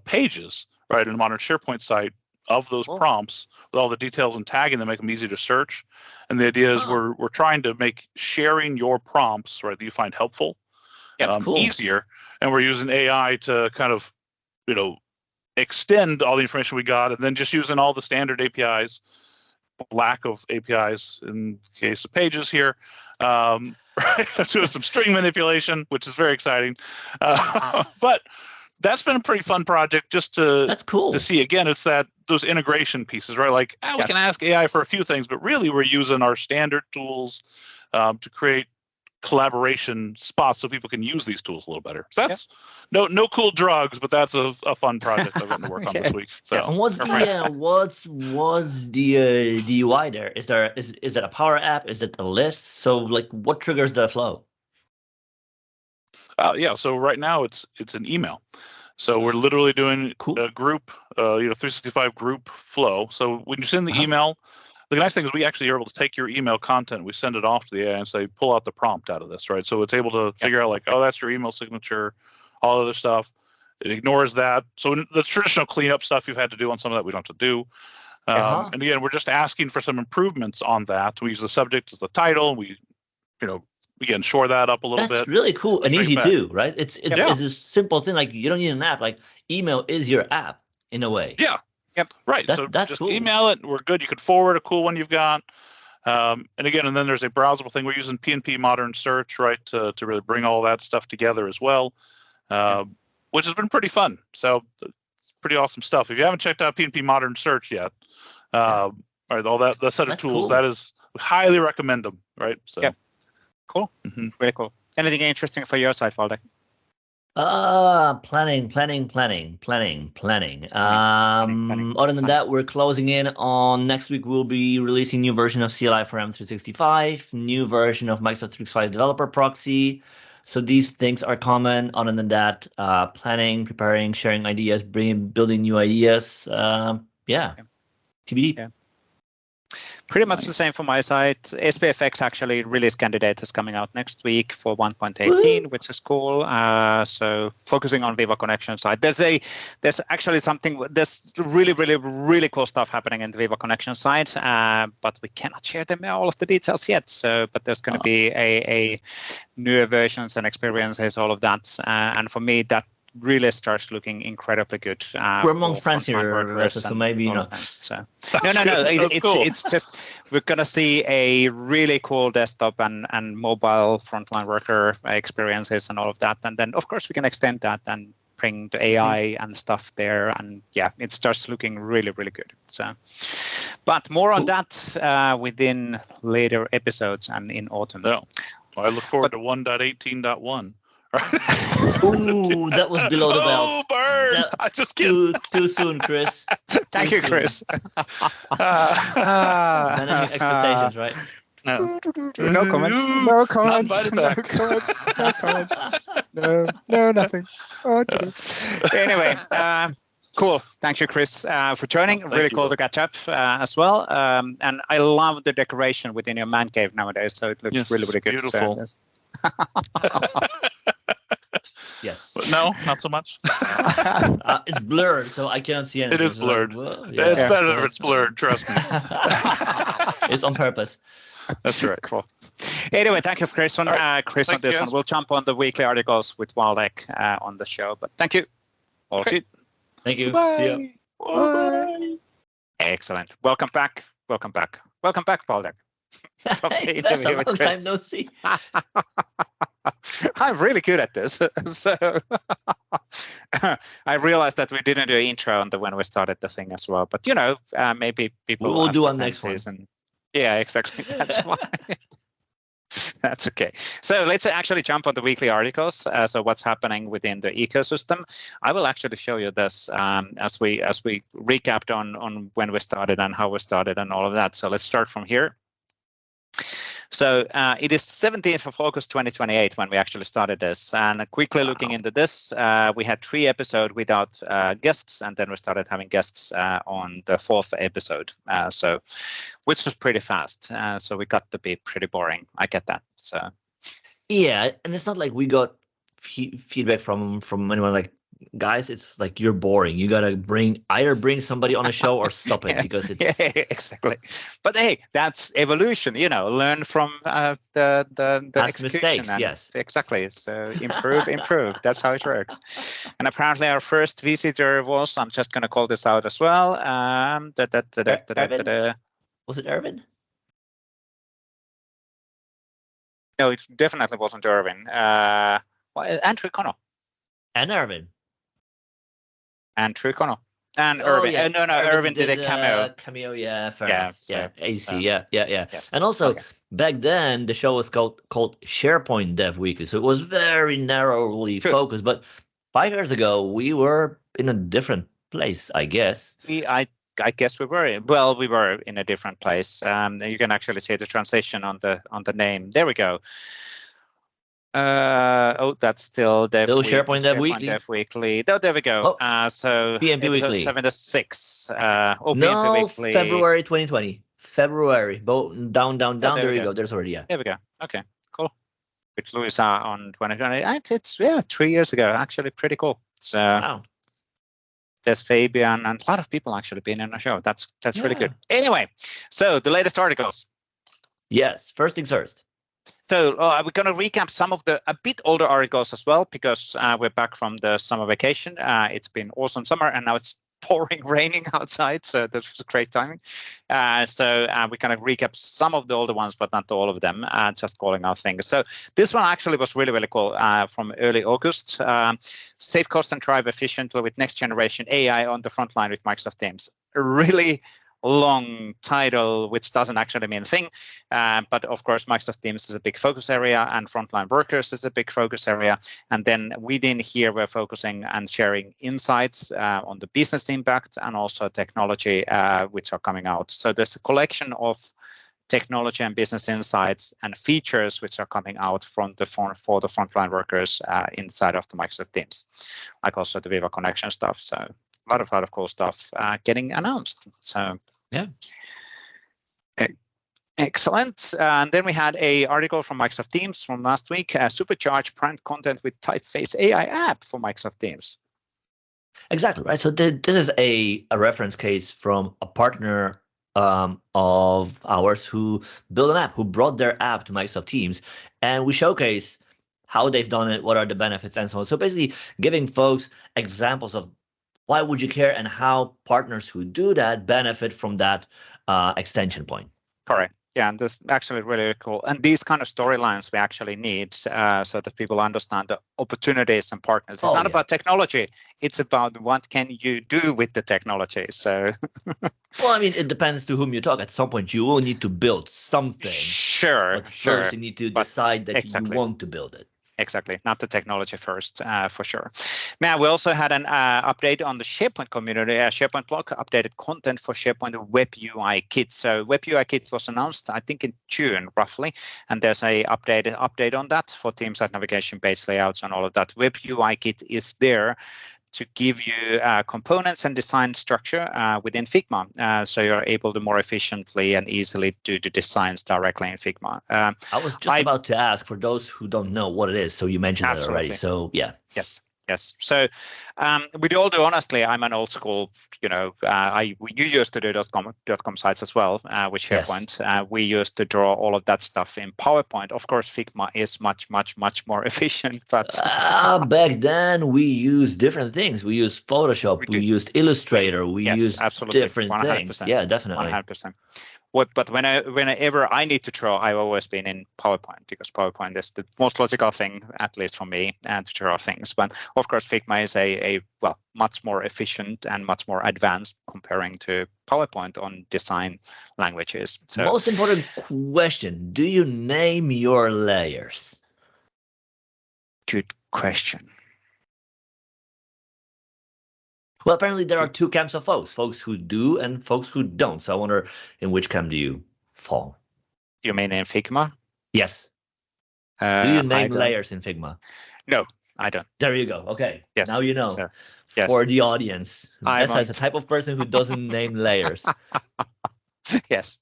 pages, right, in a modern SharePoint site of those prompts with all the details and tagging them, make them easy to search. And the idea is we're trying to make sharing your prompts, right, that you find helpful, easier. And we're using AI to kind of, extend all the information we got, and then just using all the standard APIs, lack of APIs in case of pages here, right? Doing some string manipulation, which is very exciting. But that's been a pretty fun project just to see. Again, it's those integration pieces, right? Like we can ask AI for a few things, but really we're using our standard tools to create collaboration spots so people can use these tools a little better. So that's no cool drugs, but that's a fun project I've gotten to work on this week. So and what's the UI there? Is that a Power App? Is it a list? So like, what triggers the flow? So right now it's an email. So we're literally doing a group, 365 group flow. So when you send the email, the nice thing is we actually are able to take your email content, we send it off to the AI and say, pull out the prompt out of this, right? So it's able to figure out like, oh, that's your email signature, all other stuff. It ignores that. So the traditional cleanup stuff you've had to do on some of that, we don't have to do. And again, we're just asking for some improvements on that. We use the subject as the title. We, again, shore that up a little bit. That's really cool and easy too, right? It's a simple thing. Like you don't need an app. Like email is your app in a way. Yeah. Yep. Right. So that's just cool. Email it. We're good. You could forward a cool one you've got. And then there's a browsable thing. We're using PnP modern search, right, to really bring all that stuff together as well, which has been pretty fun. So it's pretty awesome stuff. If you haven't checked out PnP modern search yet, all right, all that set of tools, we highly recommend them, right? So cool. Very cool. Anything interesting for your side, Waldek? Planning. Other than that, we're closing in on next week. We'll be releasing new version of CLI for M365, new version of Microsoft 365 Developer Proxy. So these things are common. Other than that, planning, preparing, sharing ideas, building new ideas. TBD. Yeah. Pretty much the same from my side. SPFX actually release candidate is coming out next week for 1.18, which is cool. So focusing on Viva Connection side, there's actually there's really cool stuff happening in the Viva Connection side, but we cannot share them all of the details yet. So, but there's going to be a newer versions and experiences, all of that, and for me that really starts looking incredibly good. We're among friends here, so maybe not. So no. It's just we're gonna see a really cool desktop and mobile frontline worker experiences and all of that, and then of course we can extend that and bring the AI and stuff there, and it starts looking really good. So, but more on that within later episodes and in autumn. No, I look forward to 1.18.1. Ooh, that was below the belt. Oh, burn! I just kidding. Too soon, Chris. Thank you, Chris. Managing expectations, right? No comments. No comments. No, nothing. Okay. Anyway, cool. Thank you, Chris, for joining. Really cool to catch up as well. And I love the decoration within your man cave nowadays. So it looks really good. Beautiful. So, Yes. But no, not so much. It's blurred, so I cannot see anything. It is So like, blurred. well, It's yeah. better if it's blurred. Trust me. It's on purpose. That's right. Cool. Anyway, thank you, Chris, on, Chris, on Thank you, this one. guys. We'll jump on the weekly articles with Waldek on the show. But thank you. All good. Thank you. Bye. See ya. Bye. Excellent. Welcome back. Welcome back. Welcome back, Waldek. From the Hey, that's a interview with long time Chris. no see. I'm really good at this. So I realized that we didn't do an intro on the when we started the thing as well. But maybe people We will do after on next 10 one. season. Yeah, exactly. That's fine. That's okay. So let's actually jump on the weekly articles. So what's happening within the ecosystem? I will actually show you this as we recapped on when we started and how we started and all of that. So let's start from here. So it is 17th of August 2028 when we actually started this. And quickly looking into this, we had 3 episodes without guests, and then we started having guests on the 4th episode. Which was pretty fast. So we got to be pretty boring. I get that. So Yeah, and it's not like we got feedback from anyone like, guys, it's like you're boring. You gotta either bring somebody on a show or stop it because it's exactly. But hey, that's evolution. Learn from the past execution. mistakes. And Yes, exactly. So improve. That's how it works. And apparently, our first visitor was. I'm just gonna call this out as well. Erwin? Was it Erwin? No, it definitely wasn't Irvin. Andrew Connell. And Erwin. Andrew Connell. And Oh, Irvin. yeah. No, Irvin did a cameo. Cameo, yeah, fair Yeah, enough. so- Yeah, AC, so- yeah. Yes. And also, Okay. back then, the show was called SharePoint Dev Weekly, so it was very narrowly True. focused. But 5 years ago, we were in a different place, I guess. I guess we were. Well, we were in a different place. You can actually see the transition on the name. There we go. That's still Dev Still Week, SharePoint Dev Weekly. Dev Weekly. Oh, there we go. So PnP episode Weekly. 76. PnP No, Weekly. February 2020. February. Down. there There we you go. go. There's already, yeah. There we go. Okay, cool. With Luisa on 2020. It's 3 years ago. Actually, pretty cool. So Wow. there's Fabian and a lot of people actually been in the show. That's really Yeah. good. Anyway, so the latest articles. Yes, first things first. So we're going to recap some of the a bit older articles as well because we're back from the summer vacation. It's been awesome summer and now it's pouring raining outside. So this was a great timing. So we're going to recap some of the older ones, but not all of them, just calling out things. So this one actually was really, really cool from early August. Save cost and drive efficiently with next generation AI on the front line with Microsoft Teams. Really long title, which doesn't actually mean a thing. But of course, Microsoft Teams is a big focus area and frontline workers is a big focus area. And then within here, we're focusing and sharing insights on the business impact and also technology, which are coming out. So there's a collection of technology and business insights and features which are coming out for the frontline workers inside of the Microsoft Teams, like also the Viva Connection stuff. So a lot of cool stuff getting announced. So yeah. Excellent. And then we had a article from Microsoft Teams from last week, supercharge brand content with Typeface AI app for Microsoft Teams. Exactly, right. So this is a reference case from a partner of ours who built an app, who brought their app to Microsoft Teams, and we showcase how they've done it, what are the benefits, and so on. So basically giving folks examples of why would you care and how partners who do that benefit from that extension point. Correct. Yeah, and this is actually really cool. And these kind of storylines we actually need so that people understand the opportunities and partners. It's not about technology. It's about what can you do with the technology. So, well, I mean, it depends to whom you talk. At some point, you will need to build something. Sure. But first, you need to decide that you want to build it. Exactly, not the technology first, for sure. Now, we also had an update on the SharePoint community, SharePoint blog, updated content for SharePoint Web UI Kit. So Web UI Kit was announced, I think, in June, roughly, and there's a update on that for Teams and navigation, page layouts, and all of that. Web UI Kit is there to give you components and design structure within Figma, so you're able to more efficiently and easily do the designs directly in Figma. I was just about to ask for those who don't know what it is. So you mentioned it already. So yeah. Yes. So, with all due honesty, I'm an old school. You used to do .com sites as well with SharePoint. Yes. We used to draw all of that stuff in PowerPoint. Of course, Figma is much more efficient. But back then we used different things. We used Photoshop. We used Illustrator. We used different 100%, things. Yeah, definitely. 100%. But whenever I need to draw, I've always been in PowerPoint, because PowerPoint is the most logical thing, at least for me, and to draw things. But of course, Figma is a much more efficient and much more advanced comparing to PowerPoint on design languages. So, most important question: do you name your layers? Good question. Well, apparently there are two camps of folks who do and folks who don't. So I wonder, in which camp do you fall? You mean in Figma? Yes. Do you name layers in Figma? No, I don't. There you go. Okay. Yes. Now you know. So, yes. For the audience, Vesa is the type of person who doesn't name layers. Yes.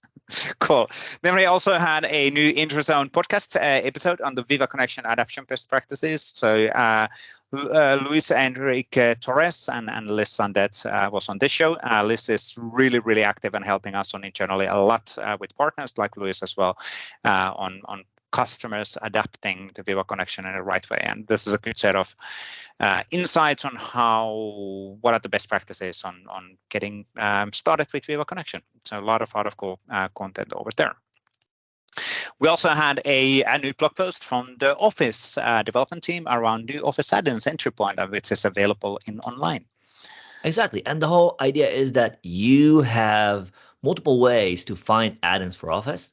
Cool. Then we also had a new IntroZone podcast episode on the Viva Connection adoption best practices. So Luis Enrique Torres and Liz Sandet was on this show. Liz is really active and helping us on internally a lot with partners like Luis as well on customers adapting the Viva Connection in the right way. And this is a good set of insights on what are the best practices on getting started with Viva Connection. So a lot of cool content over there. We also had a new blog post from the Office development team around new Office add-ins entry point, which is available online. Exactly. And the whole idea is that you have multiple ways to find add-ins for Office.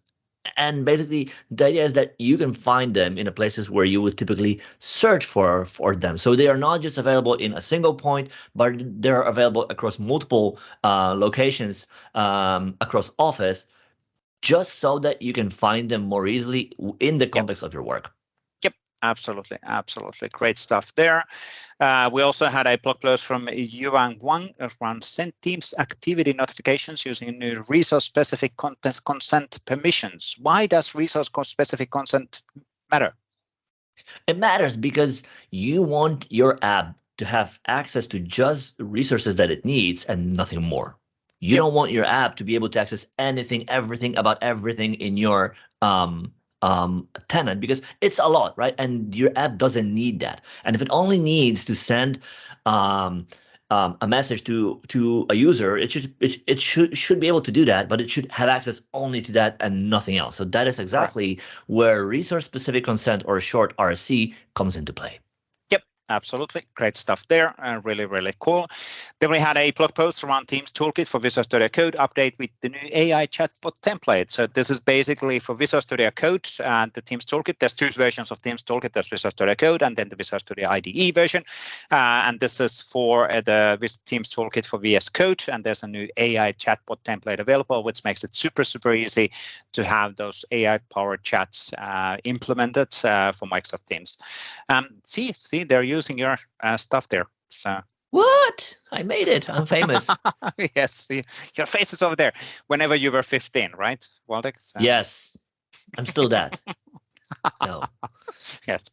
And basically, the idea is that you can find them in the places where you would typically search for them. So they are not just available in a single point, but they're available across multiple locations across Office, just so that you can find them more easily in the context of your work. Yep, absolutely. Great stuff there. We also had a blog post from Yuan Wang around send Teams activity notifications using new resource-specific consent permissions. Why does resource-specific consent matter? It matters because you want your app to have access to just resources that it needs and nothing more. You don't want your app to be able to access anything, everything about everything in your tenant, because it's a lot, right? And your app doesn't need that. And if it only needs to send a message to a user, it should be able to do that, but it should have access only to that and nothing else. So that is exactly where resource-specific consent, or short RSC, comes into play. Absolutely. Great stuff there. Really cool. Then we had a blog post around Teams Toolkit for Visual Studio Code update with the new AI chatbot template. So this is basically for Visual Studio Code and the Teams Toolkit. There's two versions of Teams Toolkit. There's Visual Studio Code and then the Visual Studio IDE version. And this is for the Teams Toolkit for VS Code. And there's a new AI chatbot template available, which makes it super easy to have those AI-powered chats implemented for Microsoft Teams. See, they're using your stuff there. So what? I made it. I'm famous. Yes, your face is over there. Whenever you were 15, right, Waldek? So. Yes, I'm still that. No. Yes.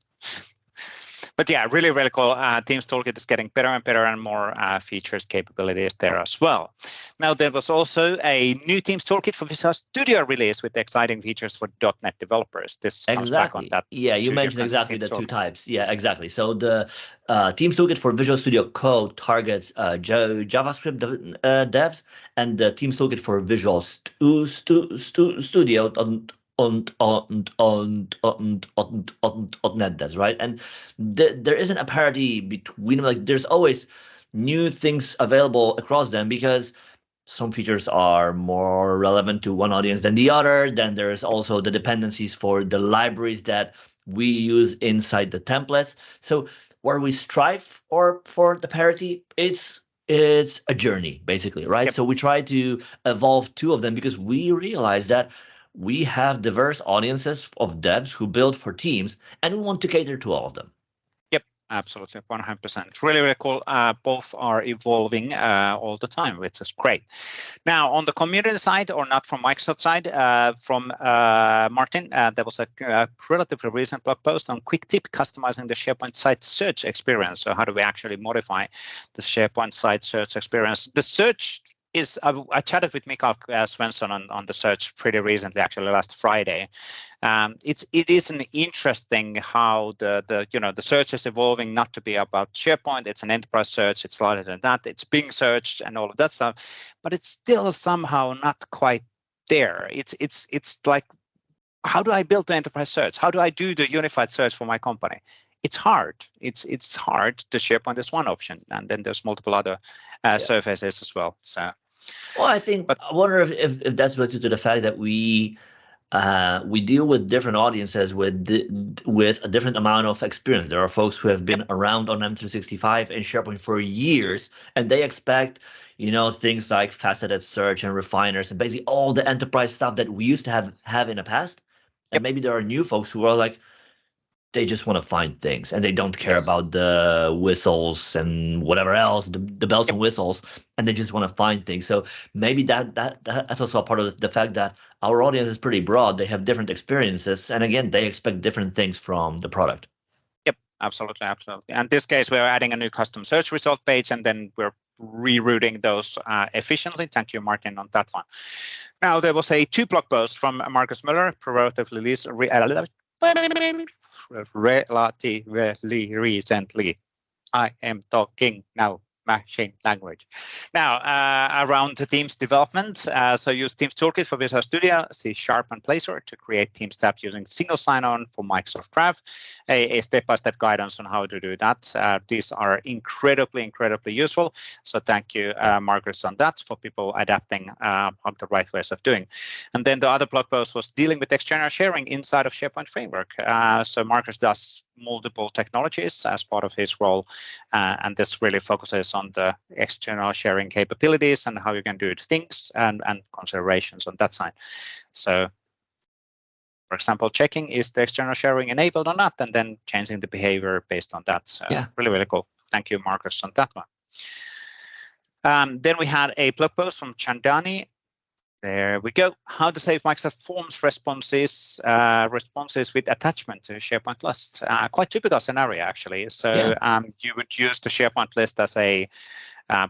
But yeah, really cool. Teams Toolkit is getting better and better and more features, capabilities there as well. Now, there was also a new Teams Toolkit for Visual Studio release with exciting features for .NET developers. This comes back on that. Yeah, you mentioned exactly the two types. Yeah, exactly. So the Teams Toolkit for Visual Studio Code targets JavaScript devs, and the Teams Toolkit for Visual Studio on .NET does, right? And there isn't a parity between them. Like, there's always new things available across them because some features are more relevant to one audience than the other. Then there's also the dependencies for the libraries that we use inside the templates. So where we strive for the parity, it's a journey, basically, right? Yep. So we try to evolve two of them because we realize that we have diverse audiences of devs who build for teams, and we want to cater to all of them. Yep, Absolutely, 100%. Really, really cool. Both are evolving all the time, which is great. Now, on the community side, or not from Microsoft side, from Martin, there was a relatively recent blog post on quick tip customizing the SharePoint site search experience. So how do we actually modify the SharePoint site search experience? The search is, I chatted with Mikael Svensson on the search pretty recently, actually last Friday. It is an interesting how the search is evolving not to be about SharePoint. It's an enterprise search. It's larger than that. It's being searched and all of that stuff, but it's still somehow not quite there. It's like, how do I build the enterprise search? How do I do the unified search for my company? It's hard. It's hard. The SharePoint is one option, and then there's multiple other surfaces as well. So, well, I wonder if that's related to the fact that we deal with different audiences with a different amount of experience. There are folks who have been around on M365 and SharePoint for years, and they expect things like faceted search and refiners and basically all the enterprise stuff that we used to have in the past. And maybe there are new folks who are like, they just want to find things and they don't care about the whistles and whatever else, the bells and whistles, and they just want to find things. So maybe that's also a part of the fact that our audience is pretty broad. They have different experiences, and again, they expect different things from the product. Yep, absolutely. And in this case, we're adding a new custom search result page, and then we're rerouting those efficiently. Thank you, Martin, on that one. Now, there was a 2 blog posts from Marcus Müller, relatively recently. I am talking now machine language. Now, around the Teams development, so use Teams Toolkit for Visual Studio, C# and Blazor to create Teams tab using single sign-on for Microsoft Graph, a step-by-step guidance on how to do that. These are incredibly useful. So thank you, Marcus, on that for people adapting on the right ways of doing. And then the other blog post was dealing with external sharing inside of SharePoint Framework. So Marcus does multiple technologies as part of his role, and this really focuses on the external sharing capabilities and how you can do things and considerations on that side. So, for example, checking is the external sharing enabled or not, and then changing the behavior based on that. So really cool. Thank you, Marcus, on that one. Then we had a blog post from Chandani. There we go. How to save Microsoft Forms responses with attachment to SharePoint list. Quite typical scenario, actually. So you would use the SharePoint list as a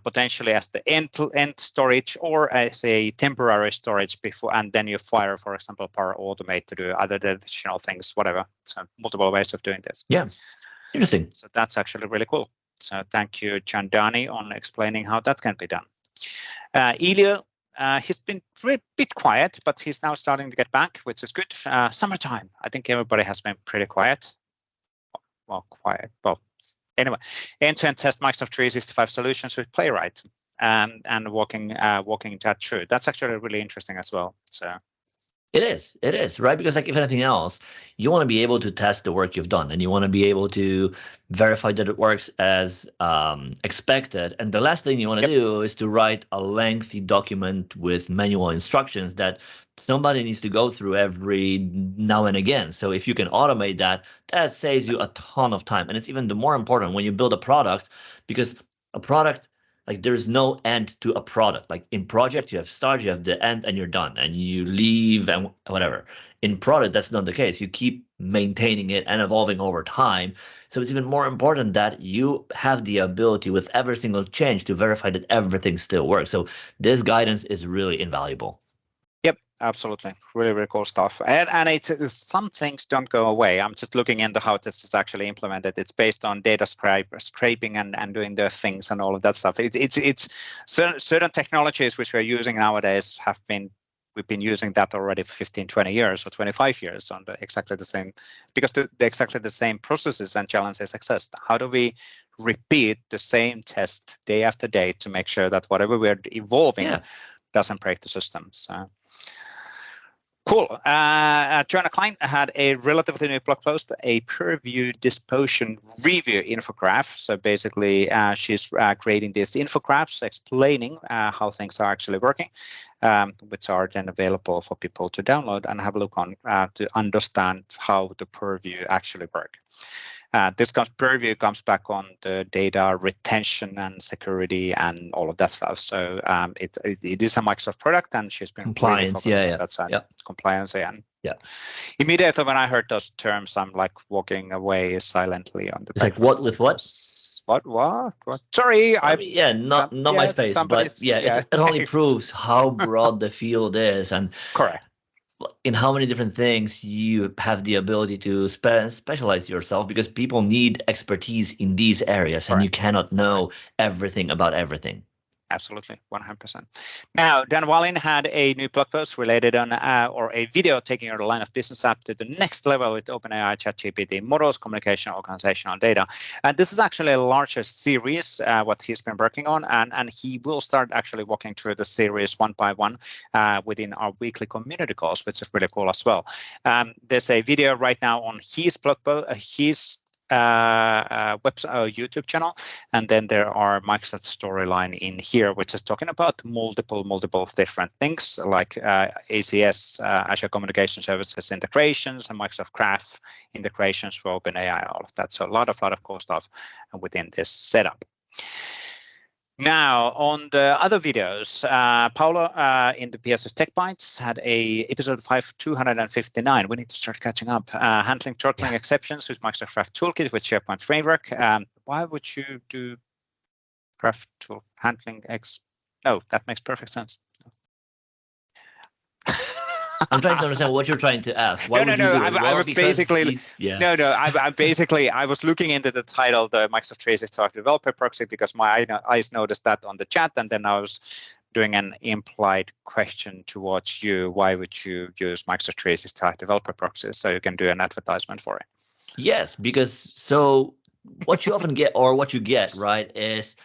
potentially as the end storage or as a temporary storage before, and then you fire, for example, Power Automate to do other additional things, whatever. So multiple ways of doing this. Yeah, interesting. So that's actually really cool. So thank you, Chandani, on explaining how that can be done. Elio. He's been a bit quiet, but he's now starting to get back, which is good. Summertime, I think everybody has been pretty quiet. Well, quiet. Well, anyway, end-to-end test Microsoft 365 solutions with Playwright and walking that through. That's actually really interesting as well. So. It is, right? Because like if anything else, you want to be able to test the work you've done, and you want to be able to verify that it works as expected. And the last thing you want to do is to write a lengthy document with manual instructions that somebody needs to go through every now and again. So if you can automate that, that saves you a ton of time. And it's even the more important when you build a product, because a product, like there's no end to a product. Like in project, you have start, you have the end, and you're done, and you leave and whatever. In product, that's not the case. You keep maintaining it and evolving over time. So it's even more important that you have the ability with every single change to verify that everything still works. So this guidance is really invaluable. Yep, absolutely. Really cool stuff. And it's some things don't go away. I'm just looking into how this is actually implemented. It's based on data scraping and doing the things and all of that stuff. It's certain technologies which we're using nowadays we've been using that already for 15, 20 years or 25 years on exactly the same, because the exactly the same processes and challenges exist. How do we repeat the same test day after day to make sure that whatever we're evolving doesn't break the system? So cool. Joanna Klein had a relatively new blog post, a peer-review disposition review infograph. So basically, she's creating these infographics explaining how things are actually working, which are then available for people to download and have a look on to understand how the peer review actually work. This purview comes back on the data retention and security and all of that stuff. So it is a Microsoft product, and she's been Compliance, really focusing yeah. on that side. Yeah. Compliance, and yeah. Immediately when I heard those terms, I'm like walking away silently on the. It's like what with what? What? Sorry, I mean, yeah, not my space, but yeah, it only proves how broad the field is, and correct. In how many different things you have the ability to specialize yourself, because people need expertise in these areas, and you cannot know everything about everything. Absolutely, 100%. Now, Dan Wallin had a new blog post related on, or a video taking your line of business app to the next level with OpenAI, ChatGPT models, communication, organizational data. And this is actually a larger series, what he's been working on, and he will start actually walking through the series one by one within our weekly community calls, which is really cool as well. There's a video right now on his blog post, website, YouTube channel, and then there are Microsoft storyline in here, which is talking about multiple different things like ACS, Azure Communication Services integrations, and Microsoft Graph integrations for OpenAI, all of that. So a lot of cool stuff within this setup. Now, on the other videos, Paolo in the PSS Tech Bites had a episode 259. We need to start catching up. Handling throttling exceptions with Microsoft Graph Toolkit with SharePoint Framework. Why would you do Graph tool handling No, that makes perfect sense. I'm trying to understand what you're trying to ask. Why would you do it? I was basically I was looking into the title, the Microsoft 365 Developer Proxy, because my eyes noticed that on the chat, and then I was doing an implied question towards you. Why would you use Microsoft 365 Developer Proxy? So you can do an advertisement for it. Yes, because so what you often get, or what you get, right, is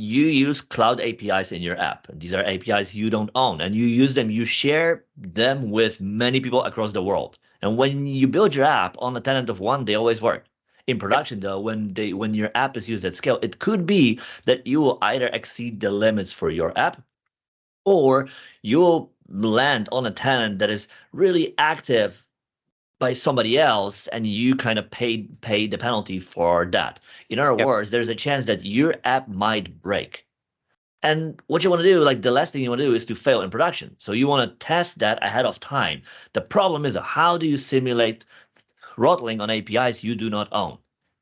you use cloud APIs in your app. These are APIs you don't own, and you use them, you share them with many people across the world. And when you build your app on a tenant of one, they always work. In production, though, when your app is used at scale, it could be that you will either exceed the limits for your app, or you'll land on a tenant that is really active by somebody else, and you kind of pay the penalty for that. In other words, there's a chance that your app might break. And what you want to do, like the last thing you want to do, is to fail in production. So you want to test that ahead of time. The problem is, how do you simulate throttling on APIs you do not own?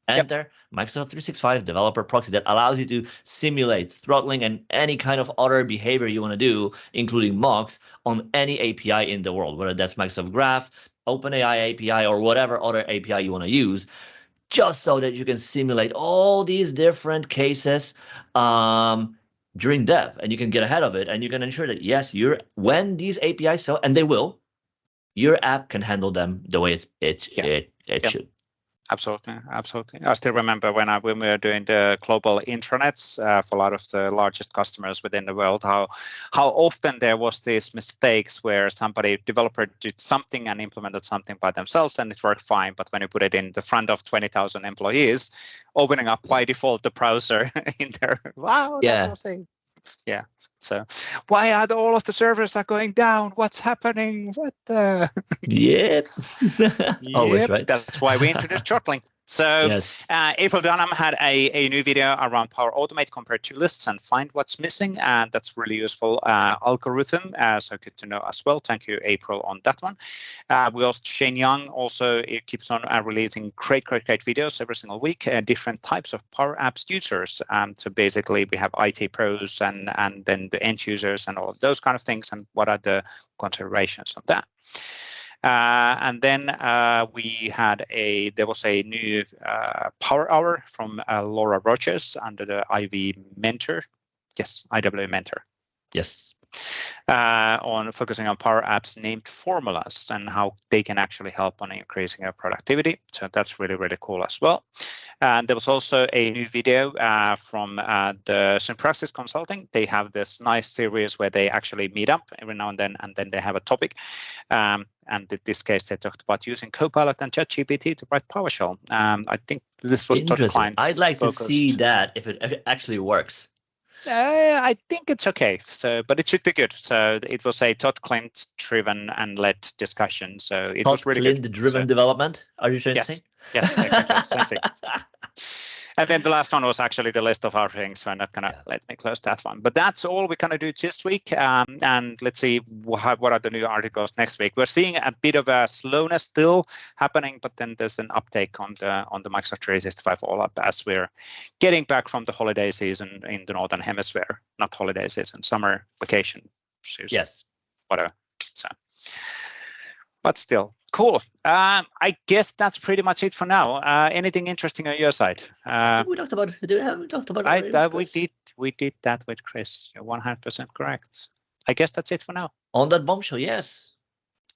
Enter Microsoft 365 Developer Proxy that allows you to simulate throttling and any kind of other behavior you want to do, including mocks, on any API in the world, whether that's Microsoft Graph, OpenAI API, or whatever other API you want to use, just so that you can simulate all these different cases during dev, and you can get ahead of it, and you can ensure that, yes, when these APIs fail, and they will, your app can handle them the way it should. Absolutely. I still remember when we were doing the global intranets for a lot of the largest customers within the world, how often there was these mistakes where developer did something and implemented something by themselves and it worked fine, but when you put it in the front of 20,000 employees, opening up by default the browser in there, wow, that was yeah. So why are all of the servers are going down? What's happening? What the? Yep. Always, right? That's why we introduced throttling. So April Dunham had a new video around Power Automate, compare two lists and find what's missing, and that's really useful algorithm. So good to know as well. Thank you, April, on that one. We also Shane Young also keeps on releasing great videos every single week. Different types of Power Apps users. So basically, we have IT pros and then the end users and all of those kind of things, and what are the considerations of that. And then there was a new Power Hour from Laura Rogers under the IW Mentor. Yes. On focusing on Power Apps named formulas and how they can actually help on increasing our productivity. So that's really cool as well. And there was also a new video from the Synpraxis Consulting. They have this nice series where they actually meet up every now and then they have a topic. And in this case, they talked about using Copilot and ChatGPT to write PowerShell. I think this was interesting. client I'd like focused. to see that if it actually works. I think it's okay. So, but it should be good. So it was a Todd Clint driven and led discussion. So it was really good. Clint-driven development. Are you trying to say? Yes, exactly. Same thing. And then the last one was actually the list of our things. We're not gonna let me close that one. But that's all we're gonna do this week. And let's see what are the new articles next week. We're seeing a bit of a slowness still happening, but then there's an uptake on the Microsoft 365 All Up as we're getting back from the holiday season in the Northern Hemisphere. Not holiday season, summer vacation season. Yes. Whatever. So, but still. Cool. I guess that's pretty much it for now. Anything interesting on your side? I think we talked about. We talked about. We did that with Chris. You're 100% correct. I guess that's it for now. On that bombshell, yes.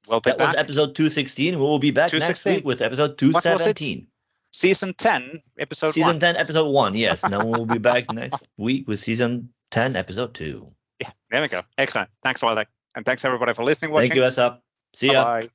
Well, that was episode 216. We will be back next week with episode 217. Season 10, episode 1. Season 10, episode 1. Yes. Now we'll be back next week with season 10, episode 2. Yeah. There we go. Excellent. Thanks, Waldek, and thanks everybody for listening. Watching. Thank you, Vesa. See ya. Bye.